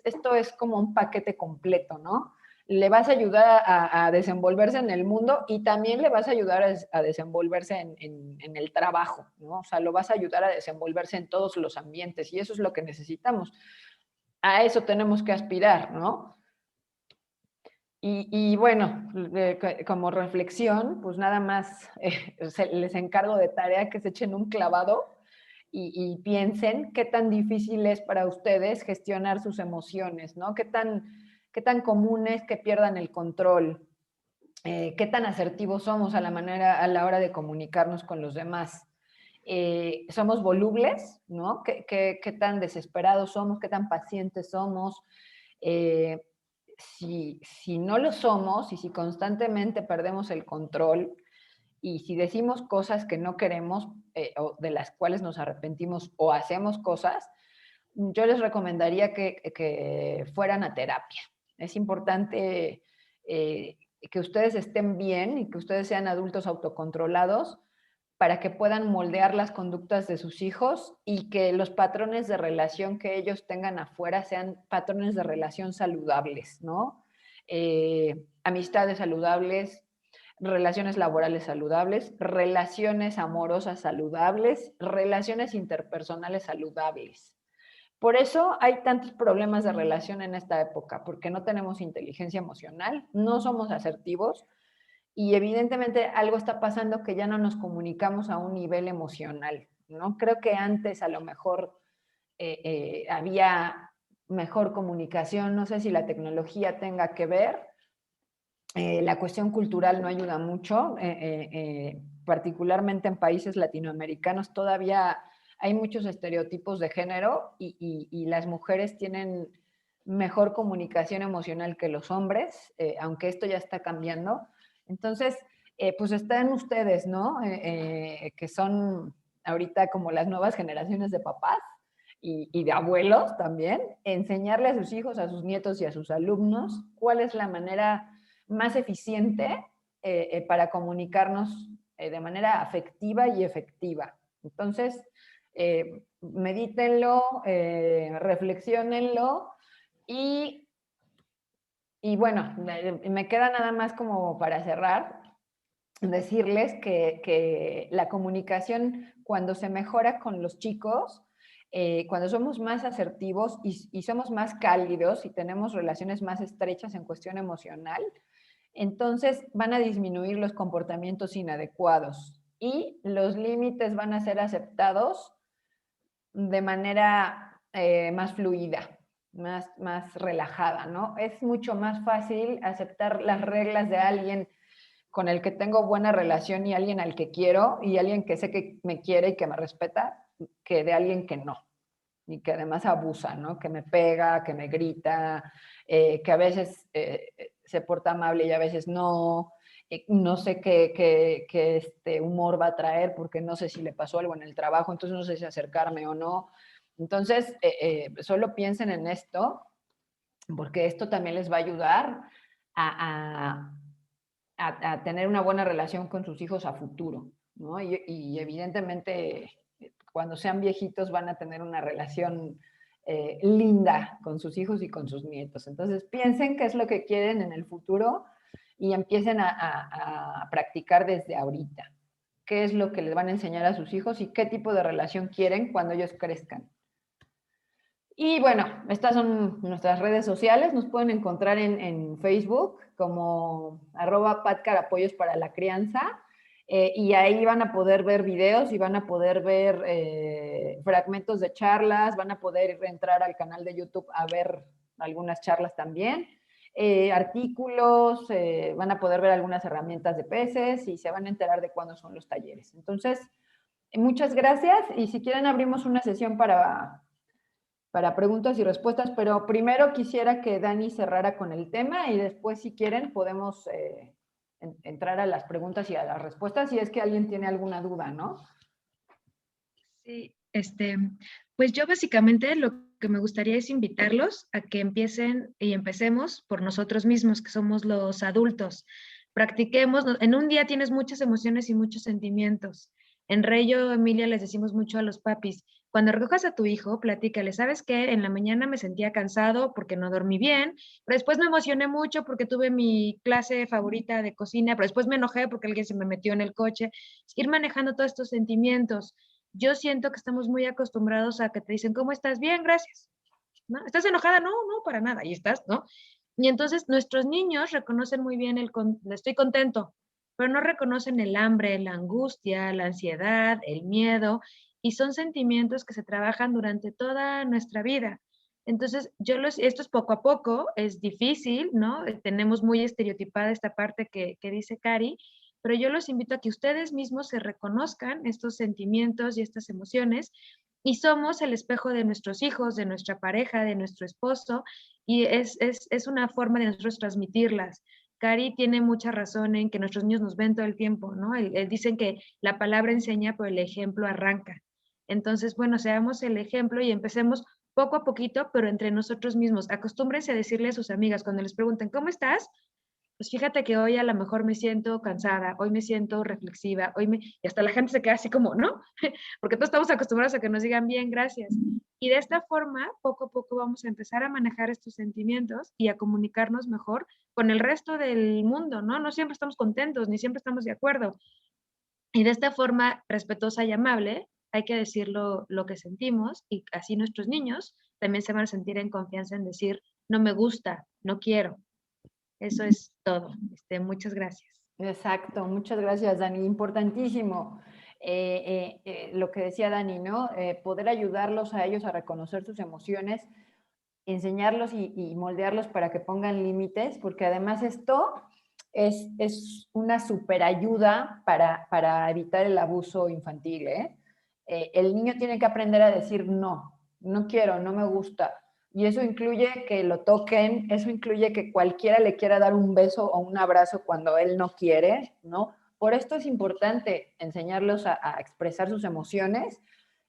Speaker 2: esto es como un paquete completo, ¿no? Le vas a ayudar a desenvolverse en el mundo y también le vas a ayudar a desenvolverse en el trabajo, ¿no? O sea, lo vas a ayudar a desenvolverse en todos los ambientes y eso es lo que necesitamos. A eso tenemos que aspirar, ¿no? Y bueno, como reflexión, pues nada más les encargo de tarea que se echen un clavado y piensen qué tan difícil es para ustedes gestionar sus emociones, ¿no? Qué tan común es que pierdan el control, qué tan asertivos somos a la hora de comunicarnos con los demás. Somos volubles, ¿no? ¿Qué tan desesperados somos? ¿Qué tan pacientes somos? Eh, si no lo somos y si constantemente perdemos el control y si decimos cosas que no queremos o de las cuales nos arrepentimos o hacemos cosas, yo les recomendaría que fueran a terapia. Es importante que ustedes estén bien y que ustedes sean adultos autocontrolados para que puedan moldear las conductas de sus hijos y que los patrones de relación que ellos tengan afuera sean patrones de relación saludables, ¿no? Amistades saludables, relaciones laborales saludables, relaciones amorosas saludables, relaciones interpersonales saludables. Por eso hay tantos problemas de relación en esta época, porque no tenemos inteligencia emocional, no somos asertivos y evidentemente algo está pasando que ya no nos comunicamos a un nivel emocional, ¿no? Creo que antes a lo mejor había mejor comunicación, no sé si la tecnología tenga que ver, la cuestión cultural no ayuda mucho, particularmente en países latinoamericanos todavía hay muchos estereotipos de género y las mujeres tienen mejor comunicación emocional que los hombres, aunque esto ya está cambiando. Entonces, pues está en ustedes, ¿no? Que son ahorita como las nuevas generaciones de papás y de abuelos también, enseñarle a sus hijos, a sus nietos y a sus alumnos cuál es la manera más eficiente para comunicarnos de manera afectiva y efectiva. Entonces, medítenlo, reflexionenlo y bueno, me queda nada más como para cerrar, decirles que la comunicación cuando se mejora con los chicos, cuando somos más asertivos y somos más cálidos y tenemos relaciones más estrechas en cuestión emocional, entonces van a disminuir los comportamientos inadecuados y los límites van a ser aceptados de manera más fluida, más relajada, ¿no? Es mucho más fácil aceptar las reglas de alguien con el que tengo buena relación y alguien al que quiero y alguien que sé que me quiere y que me respeta, que de alguien que no y que además abusa, ¿no? Que me pega, que me grita, que a veces se porta amable y a veces no. No sé qué humor va a traer porque no sé si le pasó algo en el trabajo, entonces no sé si acercarme o no. Entonces, solo piensen en esto, porque esto también les va a ayudar a, a tener una buena relación con sus hijos a futuro, ¿no? Y evidentemente cuando sean viejitos van a tener una relación linda con sus hijos y con sus nietos. Entonces piensen qué es lo que quieren en el futuro y empiecen a practicar desde ahorita. ¿Qué es lo que les van a enseñar a sus hijos y qué tipo de relación quieren cuando ellos crezcan? Y bueno, estas son nuestras redes sociales. Nos pueden encontrar en Facebook como @patcarapoyos para la crianza. Y ahí van a poder ver videos y van a poder ver fragmentos de charlas, van a poder entrar al canal de YouTube a ver algunas charlas también, artículos, van a poder ver algunas herramientas de peces y se van a enterar de cuándo son los talleres. Entonces, muchas gracias y si quieren abrimos una sesión para preguntas y respuestas, pero primero quisiera que Dani cerrara con el tema y después, si quieren, podemos entrar a las preguntas y a las respuestas si es que alguien tiene alguna duda, ¿no?
Speaker 1: Sí, pues yo básicamente lo que me gustaría es invitarlos a que empiecen y empecemos por nosotros mismos, que somos los adultos. Practiquemos, en un día tienes muchas emociones y muchos sentimientos. En Reyo, Emilia, les decimos mucho a los papis, cuando recojas a tu hijo, platícale, ¿sabes qué? En la mañana me sentía cansado porque no dormí bien, pero después me emocioné mucho porque tuve mi clase favorita de cocina, pero después me enojé porque alguien se me metió en el coche. Ir manejando todos estos sentimientos. Yo siento que estamos muy acostumbrados a que te dicen, ¿cómo estás? Bien, gracias. ¿No? ¿Estás enojada? No, no, para nada. Ahí estás, ¿no? Y entonces nuestros niños reconocen muy bien estoy contento, pero no reconocen el hambre, la angustia, la ansiedad, el miedo, y son sentimientos que se trabajan durante toda nuestra vida. Entonces, esto es poco a poco, es difícil, ¿no? Tenemos muy estereotipada esta parte que dice Cari, pero yo los invito a que ustedes mismos se reconozcan estos sentimientos y estas emociones y somos el espejo de nuestros hijos, de nuestra pareja, de nuestro esposo y es una forma de nosotros transmitirlas. Cari tiene mucha razón en que nuestros niños nos ven todo el tiempo, ¿no? Dicen que la palabra enseña, pero el ejemplo arranca. Entonces, bueno, seamos el ejemplo y empecemos poco a poquito, pero entre nosotros mismos. Acostúmbrense a decirle a sus amigas cuando les pregunten, ¿cómo estás? pues fíjate que hoy a lo mejor me siento cansada, hoy me siento reflexiva, y hasta la gente se queda así como, ¿no? Porque todos estamos acostumbrados a que nos digan bien, gracias. Y de esta forma, poco a poco vamos a empezar a manejar estos sentimientos y a comunicarnos mejor con el resto del mundo, ¿no? No siempre estamos contentos, ni siempre estamos de acuerdo. Y de esta forma respetuosa y amable, hay que decir lo que sentimos y así nuestros niños también se van a sentir en confianza en decir, no me gusta, no quiero. Eso es todo. Muchas gracias.
Speaker 2: Exacto, muchas gracias, Dani. Importantísimo lo que decía Dani, ¿no? Poder ayudarlos a ellos a reconocer sus emociones, enseñarlos y moldearlos para que pongan límites, porque además esto es una super ayuda para evitar el abuso infantil, ¿eh? El niño tiene que aprender a decir no, no quiero, no me gusta. Y eso incluye que lo toquen, eso incluye que cualquiera le quiera dar un beso o un abrazo cuando él no quiere, ¿no? Por esto es importante enseñarlos a expresar sus emociones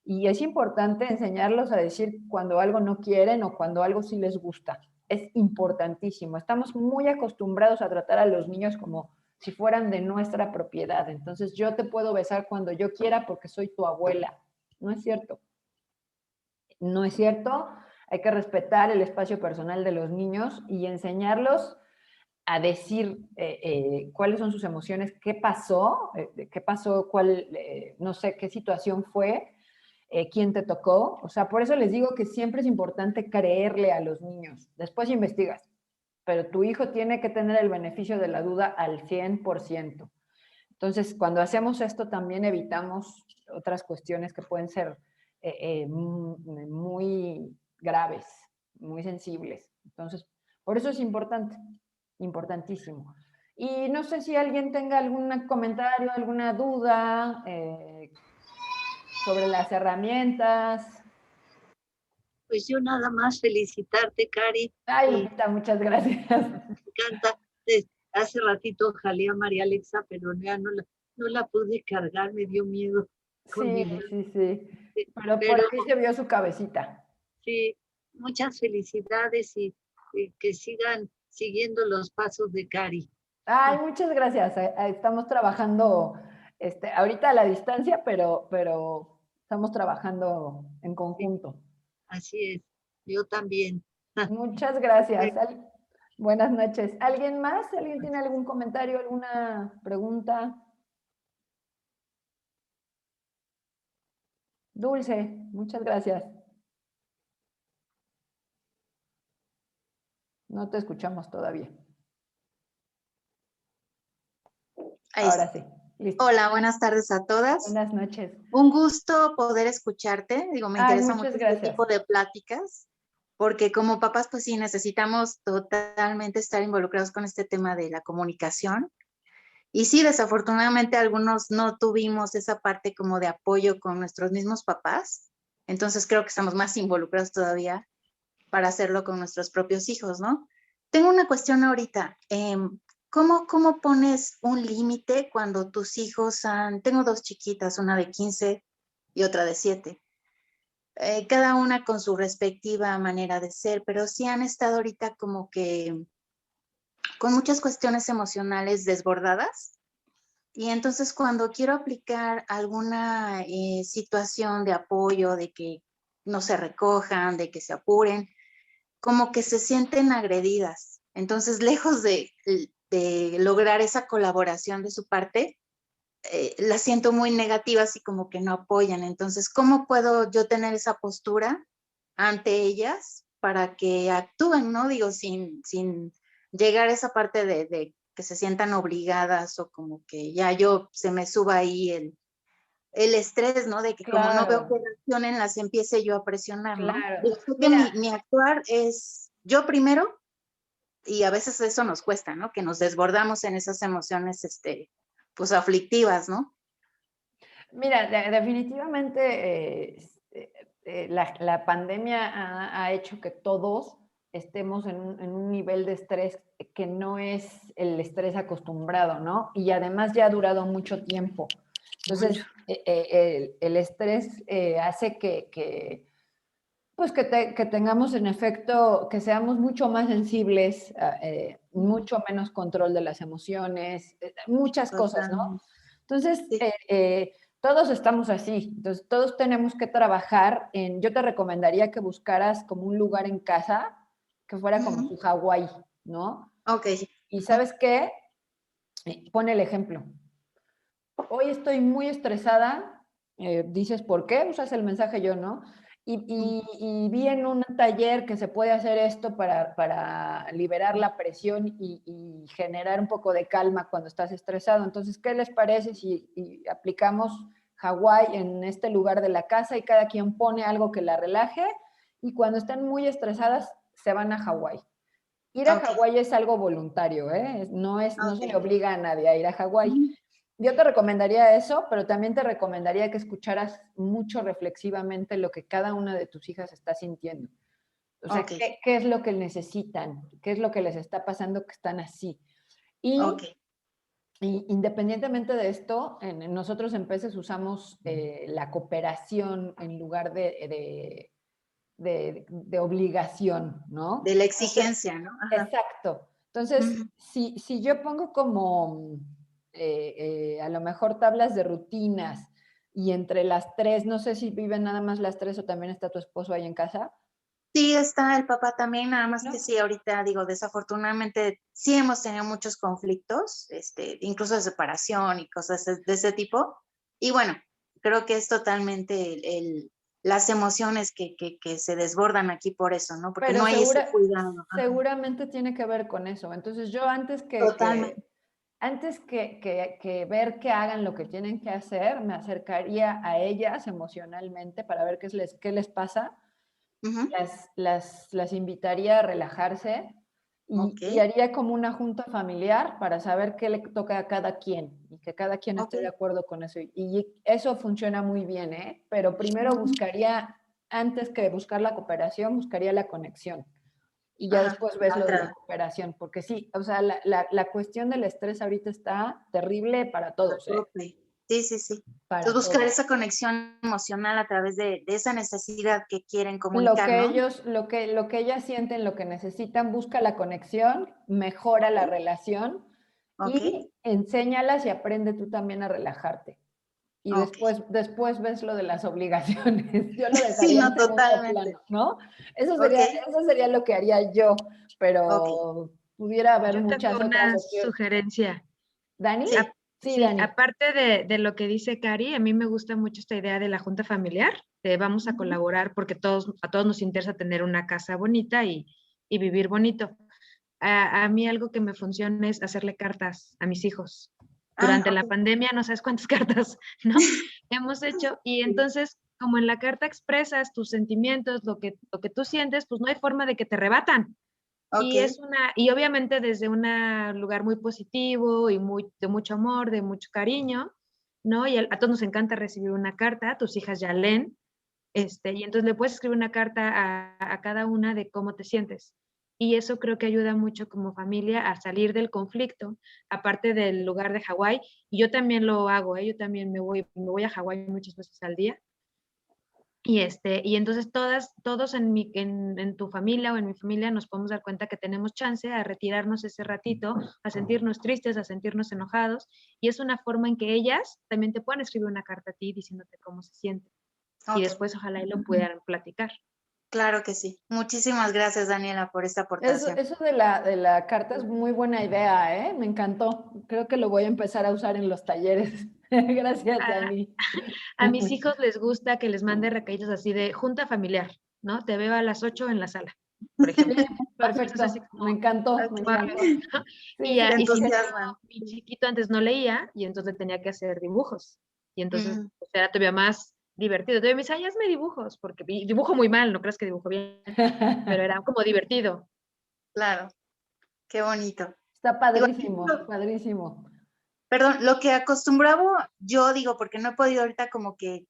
Speaker 2: y es importante enseñarlos a decir cuando algo no quieren o cuando algo sí les gusta. Es importantísimo. Estamos muy acostumbrados a tratar a los niños como si fueran de nuestra propiedad. Entonces yo te puedo besar cuando yo quiera porque soy tu abuela. No es cierto. No es cierto. Hay que respetar el espacio personal de los niños y enseñarlos a decir cuáles son sus emociones, qué pasó, no sé, qué situación fue, quién te tocó. O sea, por eso les digo que siempre es importante creerle a los niños. Después investigas, pero tu hijo tiene que tener el beneficio de la duda al 100%. Entonces, cuando hacemos esto, también evitamos otras cuestiones que pueden ser muy graves, muy sensibles. Entonces, por eso es importante, importantísimo. Y no sé si alguien tenga algún comentario, alguna duda sobre las herramientas.
Speaker 3: Pues yo nada más felicitarte, Cari.
Speaker 2: Ay,
Speaker 3: Y
Speaker 2: Lupita, muchas gracias.
Speaker 3: me encanta. Hace ratito jalé a María Alexa, pero ya no la pude cargar, me dio miedo con
Speaker 2: Sí,
Speaker 3: mi bebé.
Speaker 2: sí, sí. Pero por
Speaker 3: Pero
Speaker 2: aquí se vio su cabecita.
Speaker 3: sí, muchas felicidades y que sigan siguiendo los pasos de Cari.
Speaker 2: Ay, muchas gracias. Estamos trabajando ahorita a la distancia, pero estamos trabajando en
Speaker 3: Sí,
Speaker 2: conjunto.
Speaker 3: así es, yo también.
Speaker 2: Muchas gracias. Buenas noches. ¿Alguien más? ¿Alguien tiene algún comentario, alguna pregunta? Dulce, muchas gracias. No te escuchamos todavía.
Speaker 4: Ahí
Speaker 2: Ahora
Speaker 4: está.
Speaker 2: sí. Listo.
Speaker 4: Hola, buenas tardes a todas.
Speaker 2: Buenas noches.
Speaker 4: Un gusto poder escucharte. Digo, me
Speaker 2: Ay,
Speaker 4: interesa mucho
Speaker 2: muchas
Speaker 4: este
Speaker 2: gracias.
Speaker 4: tipo de pláticas, porque como papás, pues sí, necesitamos totalmente estar involucrados con este tema de la comunicación. Y sí, desafortunadamente algunos no tuvimos esa parte como de apoyo con nuestros mismos papás. Entonces creo que estamos más involucrados todavía para hacerlo con nuestros propios hijos, ¿no? Tengo una cuestión ahorita. ¿Cómo pones un límite cuando tus hijos tengo dos chiquitas, una de 15 y otra de 7, cada una con su respectiva manera de ser, pero sí han estado ahorita como que con muchas cuestiones emocionales desbordadas? Y entonces cuando quiero aplicar alguna situación de apoyo, de que no se recojan, de que se apuren, como que se sienten agredidas. Entonces, lejos de lograr esa colaboración de su parte, las siento muy negativas y como que no apoyan. Entonces, ¿cómo puedo yo tener esa postura ante ellas para que actúen, ¿no? Digo, sin llegar a esa parte de que se sientan obligadas o como que ya yo se me suba ahí el estrés, ¿no? De que como no veo
Speaker 2: Claro,
Speaker 4: que reaccionen, las empiece yo a presionar, ¿no?
Speaker 2: claro.
Speaker 4: Digo, sé que
Speaker 2: Mira,
Speaker 4: mi actuar es yo primero y a veces eso nos cuesta, ¿no? Que nos desbordamos en esas emociones, pues aflictivas, ¿no?
Speaker 2: Mira, definitivamente la pandemia ha hecho que todos estemos en un nivel de estrés que no es el estrés acostumbrado, ¿no? Y además ya ha durado mucho tiempo. Entonces,
Speaker 4: Mucho.
Speaker 2: el estrés hace que Pues que tengamos en efecto, que seamos mucho más sensibles, mucho menos control de las emociones, muchas cosas, ¿no?
Speaker 3: Totalmente.
Speaker 2: Entonces,
Speaker 3: Sí.
Speaker 2: todos estamos así, entonces todos tenemos que trabajar en, yo te recomendaría que buscaras como un lugar en casa que fuera como
Speaker 4: Ujú.
Speaker 2: tu Hawái, ¿no?
Speaker 4: Ok.
Speaker 2: Y ¿sabes qué? Pon el ejemplo. Hoy estoy muy estresada, dices, ¿por qué? Usas el mensaje yo, ¿no? Y vi en un taller que se puede hacer esto para liberar la presión y generar un poco de calma cuando estás estresado. Entonces, ¿qué les parece si aplicamos Hawái en este lugar de la casa y cada quien pone algo que la relaje y cuando estén muy estresadas se van a Hawái? Ir a
Speaker 4: Ok.
Speaker 2: Hawái es algo voluntario, ¿eh? No se le
Speaker 4: Ok.
Speaker 2: obliga a nadie a ir a Hawái. Yo te recomendaría eso, pero también te recomendaría que escucharas mucho reflexivamente lo que cada una de tus hijas está sintiendo. O sea,
Speaker 4: Ok.
Speaker 2: ¿qué es lo que necesitan? ¿Qué es lo que les está pasando que están así? Y,
Speaker 4: Ok.
Speaker 2: y independientemente de esto, nosotros en Peces usamos la cooperación en lugar de obligación, ¿no?
Speaker 4: De la
Speaker 2: Entonces,
Speaker 4: exigencia, ¿no? Ajá.
Speaker 2: exacto. Entonces,
Speaker 4: Ujú.
Speaker 2: si yo pongo como a lo mejor tablas de rutinas y entre las tres, no sé si viven nada más las tres o también está tu esposo ahí en casa,
Speaker 4: Sí, está el papá también, nada más que
Speaker 2: ¿no?
Speaker 4: sí, ahorita digo, desafortunadamente sí hemos tenido muchos conflictos, incluso de separación y cosas de ese tipo. Y bueno, creo que es totalmente las emociones que se desbordan aquí por eso, ¿no? Porque no
Speaker 2: Pero
Speaker 4: hay ese cuidado. Ajá.
Speaker 2: seguramente tiene que ver con eso. Entonces yo
Speaker 4: Totalmente.
Speaker 2: antes que ver que hagan lo que tienen que hacer, me acercaría a ellas emocionalmente para ver qué les pasa.
Speaker 4: Ujú.
Speaker 2: Las invitaría a relajarse
Speaker 4: Ok,
Speaker 2: y haría como una junta familiar para saber qué le toca a cada quien y que cada quien
Speaker 4: ok.
Speaker 2: esté de acuerdo con eso. Y eso funciona muy bien, ¿eh? Pero primero buscaría, antes que buscar la cooperación, buscaría la conexión. Y ya
Speaker 4: Ajá,
Speaker 2: después ves
Speaker 4: la
Speaker 2: lo de la
Speaker 4: otra,
Speaker 2: cooperación, porque sí, o sea, la cuestión del estrés ahorita está terrible para
Speaker 4: a
Speaker 2: todos, ¿eh?
Speaker 4: tope. Sí, sí, sí.
Speaker 2: Para
Speaker 4: Entonces buscar
Speaker 2: todos.
Speaker 4: esa conexión emocional a través de esa necesidad que quieren comunicar, ¿no?
Speaker 2: Lo que ellas sienten, lo que necesitan, busca la conexión, mejora la relación
Speaker 4: Ok,
Speaker 2: y enséñalas y aprende tú también a relajarte. Y
Speaker 4: ok.
Speaker 2: después ves lo de las obligaciones. Yo lo
Speaker 4: Sí,
Speaker 2: dejaría en
Speaker 4: no,
Speaker 2: segundo
Speaker 4: totalmente.
Speaker 2: plano, ¿no?
Speaker 4: Ok,
Speaker 2: Eso sería lo que haría yo,
Speaker 4: ok.
Speaker 2: pero pudiera haber
Speaker 1: Yo
Speaker 2: muchas
Speaker 1: tengo
Speaker 2: otras
Speaker 1: una
Speaker 2: opciones.
Speaker 1: sugerencia.
Speaker 2: ¿Dani?
Speaker 4: Sí.
Speaker 2: Sí,
Speaker 1: Sí,
Speaker 2: Dani.
Speaker 1: aparte de lo que dice Cari, a mí me gusta mucho esta idea de la junta familiar, de vamos a colaborar porque a todos nos interesa tener una casa bonita y vivir bonito. A mí algo que me funciona es hacerle cartas a mis hijos.
Speaker 4: Ah,
Speaker 1: Durante la
Speaker 4: ok.
Speaker 1: pandemia, no sabes cuántas cartas, ¿no? Hemos hecho, y
Speaker 4: Sí.
Speaker 1: entonces, como en la carta expresas tus sentimientos, lo que tú sientes, pues no hay forma de que te rebatan.
Speaker 4: Ok,
Speaker 1: Y obviamente desde un lugar muy positivo y de mucho amor, de mucho cariño, ¿no? Y a todos nos encanta recibir una carta, tus hijas ya leen, y entonces le puedes escribir una carta a cada una de cómo te sientes. Y eso creo que ayuda mucho como familia a salir del conflicto, aparte del lugar de Hawái. Y yo también lo hago, ¿eh? Yo también me voy a Hawái muchas veces al día y entonces todos en tu familia o en mi familia nos podemos dar cuenta que tenemos chance a retirarnos ese ratito, a sentirnos tristes, a sentirnos enojados, y es una forma en que ellas también te puedan escribir una carta a ti diciéndote cómo se sienten. Y
Speaker 4: ok.
Speaker 1: después ojalá y lo pudieran platicar.
Speaker 4: Claro que sí. Muchísimas gracias, Daniela, por esta aportación.
Speaker 2: Eso de la carta es muy buena idea, ¿eh? Me encantó. Creo que lo voy a empezar a usar en los talleres. Gracias,
Speaker 1: A,
Speaker 2: Dani.
Speaker 1: a mis hijos les gusta que les mande recaditos así de junta familiar, ¿no? Te veo a las 8 en la sala, por ejemplo.
Speaker 2: Sí,
Speaker 1: ¿No? Entonces así
Speaker 2: perfecto.
Speaker 1: como,
Speaker 2: Me encantó, me
Speaker 4: Ok.
Speaker 1: wow,
Speaker 2: encantó.
Speaker 1: ¿no?
Speaker 2: Sí, sí,
Speaker 4: Se
Speaker 1: Y sin
Speaker 4: entusiasman.
Speaker 1: embargo, mi chiquito antes no leía y entonces tenía que hacer dibujos. Y entonces
Speaker 4: Ujú.
Speaker 1: pues, era todavía más divertido. Todavía me dice, ay, hazme dibujos, porque dibujo muy mal, no crees que dibujo bien, pero era como divertido.
Speaker 4: Claro, qué bonito.
Speaker 2: Está
Speaker 4: Digo,
Speaker 2: padrísimo, padrísimo.
Speaker 4: perdón, lo que acostumbraba yo digo, porque no he podido ahorita como que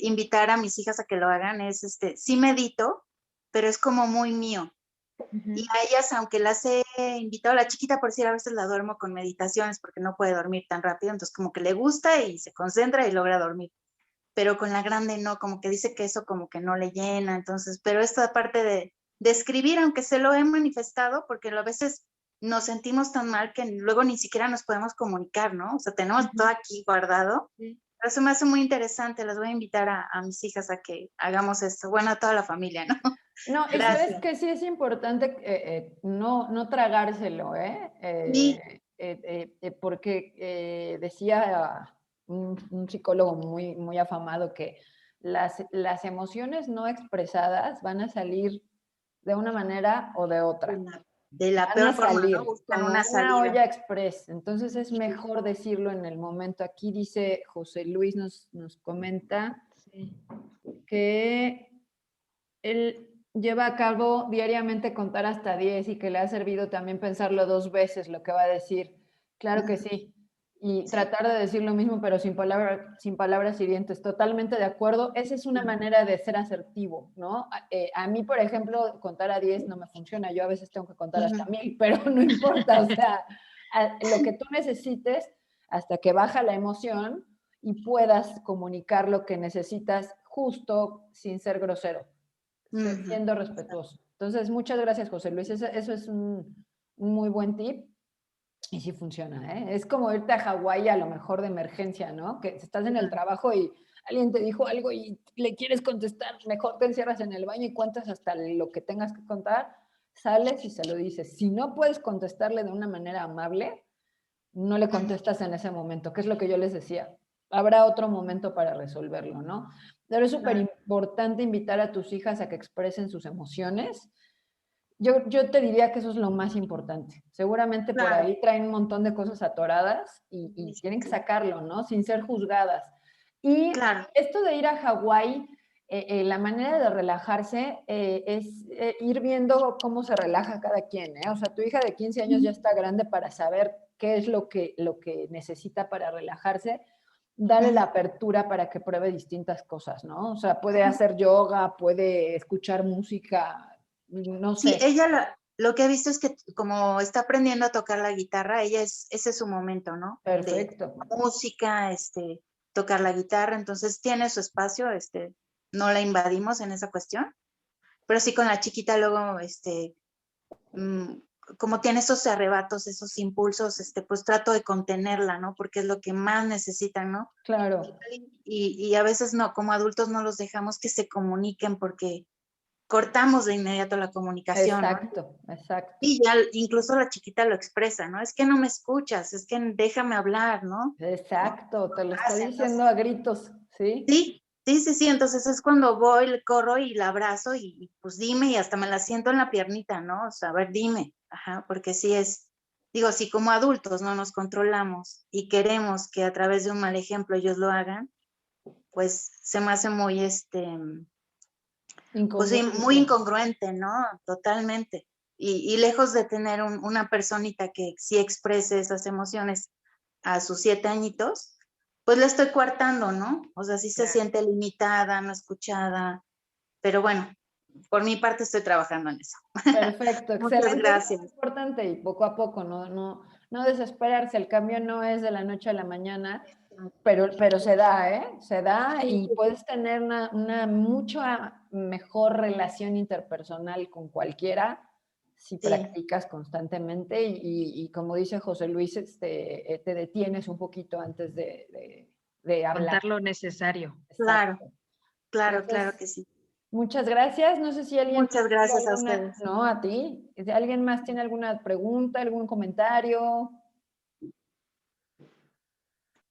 Speaker 4: invitar a mis hijas a que lo hagan, es sí medito, pero es como muy mío. Y
Speaker 1: Ujú.
Speaker 4: a ellas, aunque las he invitado, la chiquita por decir, a veces la duermo con meditaciones porque no puede dormir tan rápido, entonces como que le gusta y se concentra y logra dormir. pero con la grande no, como que dice que eso como que no le llena, entonces, pero esta parte de escribir, aunque se lo he manifestado, porque a veces nos sentimos tan mal que luego ni siquiera nos podemos comunicar, ¿no? O sea, tenemos todo aquí guardado.
Speaker 1: Sí.
Speaker 4: Eso me hace muy interesante, las voy a invitar a mis hijas a que hagamos esto, bueno, a toda la familia, ¿no?
Speaker 2: No, y
Speaker 4: Gracias.
Speaker 2: sabes que sí es importante no tragárselo,
Speaker 4: Sí.
Speaker 2: porque decía un psicólogo muy, muy afamado que las emociones no expresadas van a salir de una manera o de otra.
Speaker 4: De la
Speaker 2: Van
Speaker 4: peor
Speaker 2: a
Speaker 4: forma,
Speaker 2: salir
Speaker 4: ¿no? Buscan
Speaker 2: como
Speaker 4: una
Speaker 2: una
Speaker 4: salida.
Speaker 2: olla express. Entonces es mejor decirlo en el momento. Aquí dice José Luis, nos comenta
Speaker 1: Sí.
Speaker 2: que él lleva a cabo diariamente contar hasta 10 y que le ha servido también pensarlo 2 veces lo que va a decir. Claro que sí. Y
Speaker 4: Sí.
Speaker 2: tratar de decir lo mismo, pero sin palabras hirientes. Totalmente de acuerdo. Esa es una manera de ser asertivo, ¿no? A mí, por ejemplo, contar a 10 no me funciona. Yo a veces tengo que contar hasta 1000, pero no importa. O sea, lo que tú necesites hasta que baja la emoción y puedas comunicar lo que necesitas justo sin ser grosero, siendo respetuoso. Entonces, muchas gracias, José Luis. Eso es un muy buen tip. Y sí funciona, ¿eh? Es como irte a Hawái a lo mejor de emergencia, ¿no? Que estás en el trabajo y alguien te dijo algo y le quieres contestar, mejor te encierras en el baño y cuentas hasta lo que tengas que contar, sales y se lo dices. Si no puedes contestarle de una manera amable, no le contestas en ese momento, que es lo que yo les decía. Habrá otro momento para resolverlo, ¿no? Pero es súper importante invitar a tus hijas a que expresen sus emociones. Yo te diría que eso es lo más importante. Seguramente por ahí traen un montón de cosas atoradas y tienen que sacarlo, ¿no? Sin ser juzgadas. Y esto de ir a Hawái, la manera de relajarse es ir viendo cómo se relaja cada quien, ¿eh? O sea, tu hija de 15 años ya está grande para saber qué es lo que necesita para relajarse. Dale la apertura para que pruebe distintas cosas, ¿no? O sea, puede hacer yoga, puede escuchar música, no sé.
Speaker 4: Sí, ella lo que he visto es que como está aprendiendo a tocar la guitarra, ese es su momento, ¿no?
Speaker 2: Perfecto.
Speaker 4: De música, tocar la guitarra, entonces tiene su espacio, no la invadimos en esa cuestión, pero sí con la chiquita luego, como tiene esos arrebatos, esos impulsos, pues trato de contenerla, ¿no? Porque es lo que más necesitan, ¿no?
Speaker 2: Claro.
Speaker 4: Y a veces no, como adultos no los dejamos que se comuniquen porque cortamos de inmediato la comunicación,
Speaker 2: Exacto,
Speaker 4: ¿no?
Speaker 2: exacto.
Speaker 4: Y ya incluso la chiquita lo expresa, ¿no? Es que no me escuchas, es que déjame hablar, ¿no?
Speaker 2: Exacto, te lo está diciendo a gritos, ¿sí?
Speaker 4: Sí, entonces es cuando voy, le corro y la abrazo y pues dime y hasta me la siento en la piernita, ¿no? O sea, a ver, dime, ajá, porque sí digo, si como adultos no nos controlamos y queremos que a través de un mal ejemplo ellos lo hagan, pues se me hace muy, pues sí, muy incongruente, ¿no? Totalmente. Y lejos de tener una personita que sí exprese esas emociones a sus 7 añitos, pues la estoy coartando, ¿no? O sea, sí se siente limitada, no escuchada, pero bueno, por mi parte estoy trabajando en eso.
Speaker 2: Perfecto, excelente.
Speaker 4: Muchas gracias.
Speaker 2: Es importante y poco a poco, no desesperarse, el cambio no es de la noche a la mañana, pero se da, ¿eh? Se da y puedes tener una mucho mejor relación interpersonal con cualquiera si practicas constantemente y como dice José Luis, te detienes un poquito antes de hablar.
Speaker 1: Contar lo necesario.
Speaker 2: Exacto.
Speaker 4: Claro que sí.
Speaker 2: Muchas gracias. No sé si alguien
Speaker 4: Muchas gracias a ustedes.
Speaker 2: No, a ti. Si alguien más tiene alguna pregunta, algún comentario.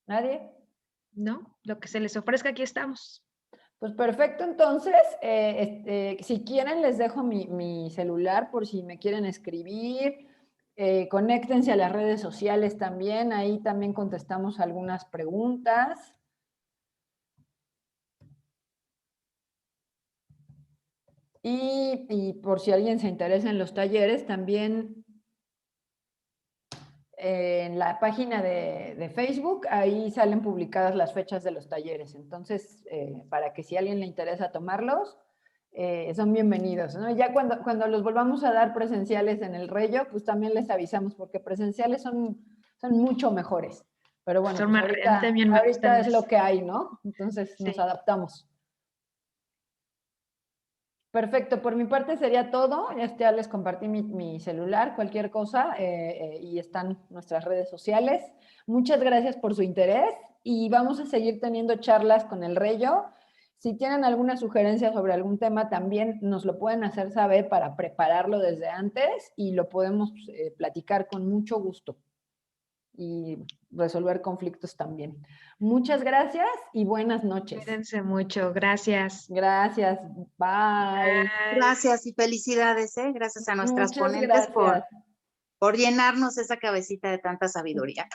Speaker 2: ¿Nadie?
Speaker 1: ¿No? Lo que se les ofrezca, aquí estamos.
Speaker 2: Pues perfecto, entonces, si quieren les dejo mi celular por si me quieren escribir, conéctense a las redes sociales también, ahí también contestamos algunas preguntas. Y por si alguien se interesa en los talleres, también en la página de Facebook, ahí salen publicadas las fechas de los talleres. Entonces, para que si a alguien le interesa tomarlos, son bienvenidos, ¿no? Ya cuando los volvamos a dar presenciales en el Reyo, pues también les avisamos, porque presenciales son mucho mejores. Pero bueno,
Speaker 1: Son
Speaker 2: pues
Speaker 1: más, a mí también me gustan
Speaker 2: ahorita es lo
Speaker 1: más.
Speaker 2: que hay, ¿no? Entonces nos
Speaker 1: Sí.
Speaker 2: adaptamos. Perfecto, por mi parte sería todo. Ya les compartí mi celular, cualquier cosa, y están nuestras redes sociales. Muchas gracias por su interés y vamos a seguir teniendo charlas con el Reyo. Si tienen alguna sugerencia sobre algún tema, también nos lo pueden hacer saber para prepararlo desde antes y lo podemos platicar con mucho gusto y resolver conflictos también. Muchas gracias y buenas noches.
Speaker 1: Cuídense mucho. Gracias.
Speaker 2: Gracias. Bye.
Speaker 1: Bye.
Speaker 4: Gracias y felicidades, ¿eh? Gracias a nuestras
Speaker 2: Muchas
Speaker 4: ponentes
Speaker 2: gracias.
Speaker 4: por llenarnos esa cabecita de tanta sabiduría.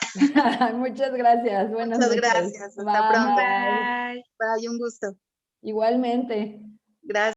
Speaker 2: Muchas gracias. Buenas
Speaker 4: Muchas
Speaker 2: noches.
Speaker 4: gracias. Hasta pronto.
Speaker 2: Bye.
Speaker 1: Bye.
Speaker 4: Bye, un gusto.
Speaker 2: Igualmente.
Speaker 4: Gracias.